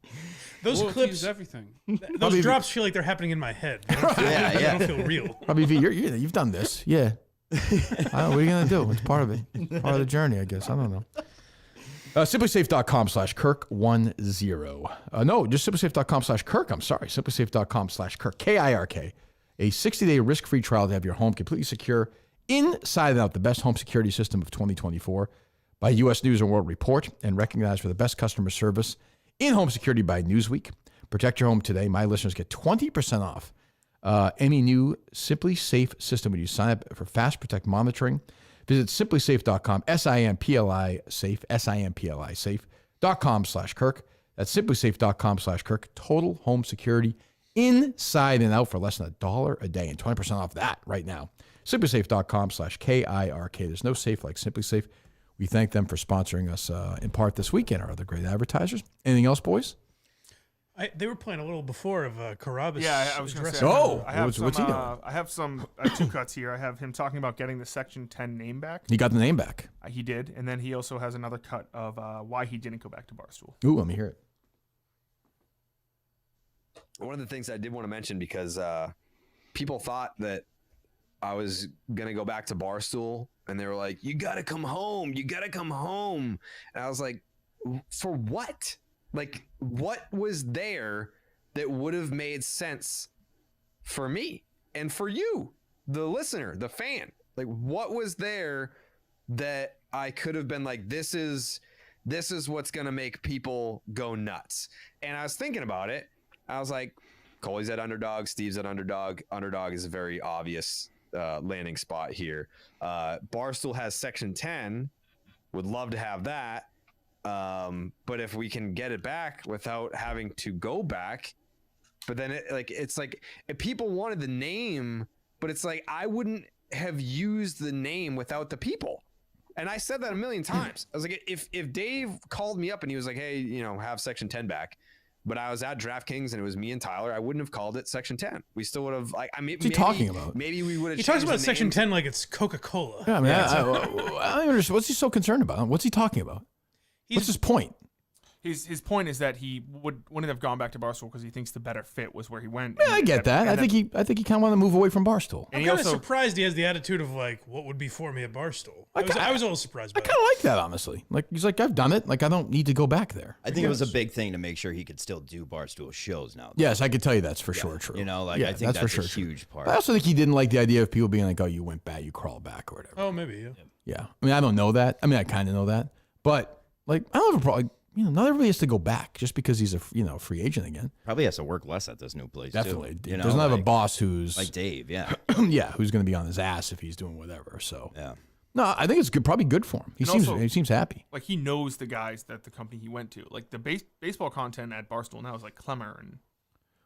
Those Loyalty clips, is everything. those Robbie V. drops feel like they're happening in my head. They don't feel real. Robbie V, you've done this. Yeah. What are you going to do? It's part of it. Part of the journey, I guess. I don't know. SimpliSafe.com/Kirk10. No, just SimpliSafe.com/Kirk. I'm sorry. SimpliSafe.com/Kirk. KIRK. A 60-day risk-free trial to have your home completely secure inside and out. The best home security system of 2024 by U.S. News and World Report and recognized for the best customer service in home security by Newsweek. Protect your home today. My listeners get 20% off any new Simply Safe system when you sign up for Fast Protect monitoring. Visit simplysafe.com, SIMPLI safe, SIMPLI safe.com/Kirk. That's simplysafe.com/Kirk. Total home security inside and out for less than $1 a day and 20% off that right now. Simplysafe.com/KIRK. There's no safe like Simply Safe. We thank them for sponsoring us in part this weekend, our other great advertisers. Anything else, boys? They were playing a little before of Carrabis. Yeah, I was going to say. What's he doing? I have some 2 cuts here. I have him talking about getting the Section 10 name back. He got the name back. He did, and then he also has another cut of why he didn't go back to Barstool. Ooh, let me hear it. One of the things I did want to mention, because people thought that I was going to go back to Barstool, and they were like, you got to come home. You got to come home. And I was like, for what? Like, what was there that would have made sense for me and for you, the listener, the fan? Like, what was there that I could have been like, this is what's going to make people go nuts? And I was thinking about it. I was like, Coley's at Underdog, Steve's at Underdog. Underdog is a very obvious landing spot here. Barstool has Section 10. Would love to have that. But if we can get it back without having to go back, but then it's like if people wanted the name, but it's like I wouldn't have used the name without the people. And I said that a million times. I was like, if Dave called me up and he was like, hey, have Section 10 back, but I was at DraftKings and it was me and Tyler, I wouldn't have called it Section 10. We still would have What's he talking about? Maybe we would have. He talks about Section 10 like it's Coca-Cola. Yeah, I mean, I don't understand. What's he so concerned about? What's he talking about? What's his point? His point is that he wouldn't have gone back to Barstool because he thinks the better fit was where he went. Yeah, I get that. I think he kind of wanted to move away from Barstool. I'm kind of surprised he has the attitude of like, what would be for me at Barstool? I was a little surprised by I kind of like that, honestly. Like, he's like, I've done it. Like, I don't need to go back there. I think it was a big thing to make sure he could still do Barstool shows now. Yes, I could tell you that's for sure true. I think that's for sure a huge part. I also think he didn't like the idea of people being like, oh, you went back, you crawled back or whatever. Oh, maybe, yeah. Yeah. I mean, I don't know that. I mean, I kind of know that. But, like, I don't have a problem. Not everybody has to go back just because he's a free agent again. Probably has to work less at this new place. Definitely. Too. Doesn't have a boss who's like Dave. Yeah. Yeah, who's going to be on his ass if he's doing whatever. So yeah. No, I think it's probably good for him. He seems happy. Like he knows the guys that the company he went to. Like the baseball content at Barstool now is like Clemmer and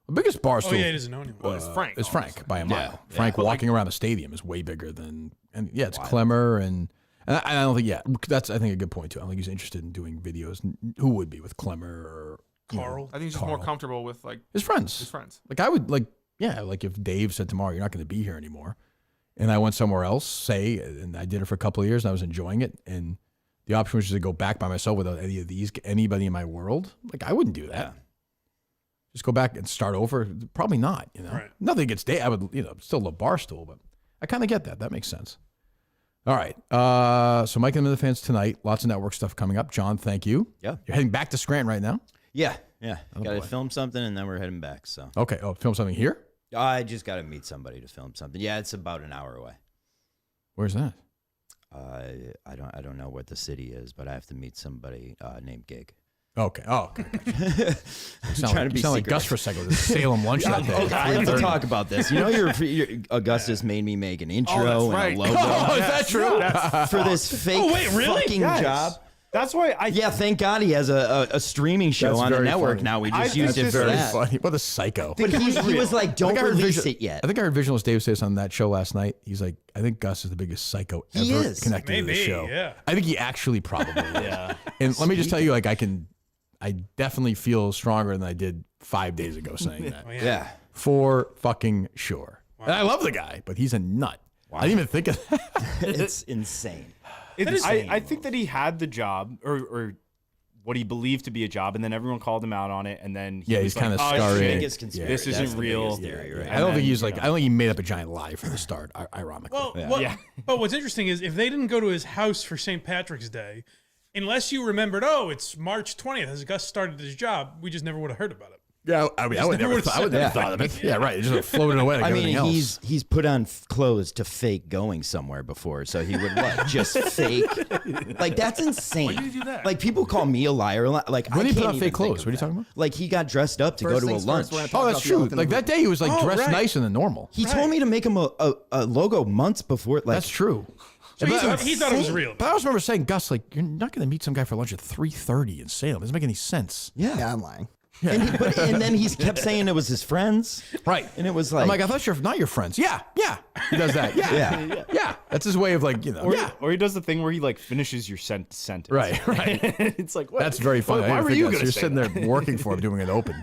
the biggest Barstool. Oh yeah, he doesn't know anyone. Well, it's Frank. It's Frank by a mile. Yeah. Frank walking around the stadium is way bigger than it's Clemmer and I don't think that's I think a good point too. I don't think he's interested in doing videos. Who would be with Clemmer or Carl? I think he's just more comfortable with like his friends. Like I would like if Dave said tomorrow you're not going to be here anymore, and I went somewhere else, and I did it for a couple of years and I was enjoying it, and the option was just to go back by myself without anybody in my world. Like I wouldn't do that. Yeah. Just go back and start over. Probably not. Right. Nothing against Dave. I would still love Barstool, but I kind of get that. That makes sense. All right. So Mike and the Minifans tonight. Lots of network stuff coming up. John, thank you. Yeah. You're heading back to Scranton right now? Yeah. Oh, Got to boy. film something, and then we're heading back. So. Okay. Oh, film something here? I just got to meet somebody to film something. Yeah, it's about an hour away. Where's that? I don't know what the city is, but I have to meet somebody named Gig. Okay. Oh, okay. You Trying to be sound like secret. Gus for a second with the Salem lunch that day. Okay, I have to talk about this. You know, your Augustus made me make an intro and a logo. Oh, is that true? For this fake fucking job. That's why Yeah, thank God he has a streaming show That's on the very network funny. now. We just used it That's for very that. funny. What a psycho. But he was like, don't release it yet. I think I heard Visualist Dave say this on that show last night. He's like, I think Gus is the biggest psycho He ever is. connected to the Maybe, show. yeah. I think he actually probably is. Yeah. And let me just tell you, like, I definitely feel stronger than I did 5 days ago saying that. Oh, Yeah. For fucking sure. And I love the guy, but he's a nut. I didn't even think of that. It's insane. I think that he had the job or what he believed to be a job, and then everyone called him out on it, and then he was he's kind of like, scarring. this isn't real. I don't think he's like, I don't think he made up a giant lie from the start, ironically. Well, but what's interesting is if they didn't go to his house for St. Patrick's Day, unless you remembered, it's March 20th as Gus started his job, we just never would have heard about it. Yeah, I mean, I would never thought of it. Yeah, right. It just floated away like everything else. He's put on clothes to fake going somewhere before, so he would what? Just fake? Like that's insane. Why did he do that? Like people call me a liar. Like When I did he put can't on even fake clothes? think What are you of talking that. about? Like he got dressed up to go to a lunch. Oh, that's true. Like that day, he was like dressed nicer than normal. He told me to make him a logo months before. Like, That's true. So he thought it was real. But I always remember saying, Gus, like, you're not going to meet some guy for lunch at 3:30 in Salem. It doesn't make any sense. Yeah, I'm lying. And then he kept saying it was his friends. Right. And it was like, I'm like, I thought you're not your friends. Yeah. He does that. Yeah. That's his way of like, Or he does the thing where he like finishes your sentence. Right. It's like, what? That's very funny. Why were you going to You're say sitting that? there working for him, doing it open.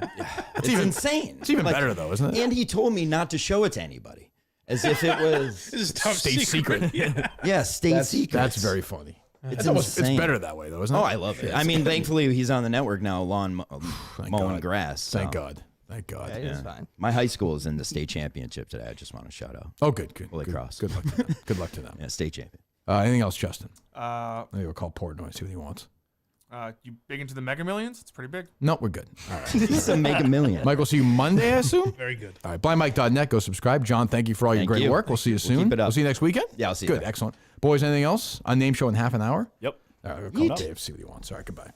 it's insane. It's even better though, isn't it? And he told me not to show it to anybody, as if it was This is top State secret. yeah, state secret. That's very funny. It's It's insane. better that way though, isn't it? Oh, I love it. I mean, thankfully he's on the network now, mowing grass. So. Thank God. Thank God. It is fine. My high school is in the state championship today. I just want to shout out. Oh, good. Holy Cross. Good luck to them. Good luck to them. Yeah, state champion. Anything else, Justin? You we'll call Portnoy, see what he wants. You big into the Mega Millions? It's pretty big. No, we're good. All right. He's a Mega Million. Mike, we'll see you Monday, I assume? Very good. All right, blindmike.net. Go subscribe. John, thank you for all your Thank great you. work. We'll see you soon. keep it up. We'll see you next weekend? Yeah, I'll see you Good, there. excellent. Boys, anything else? Unnamed show in half an hour? Yep. All right, we'll call Dave, see what he wants. All right, goodbye.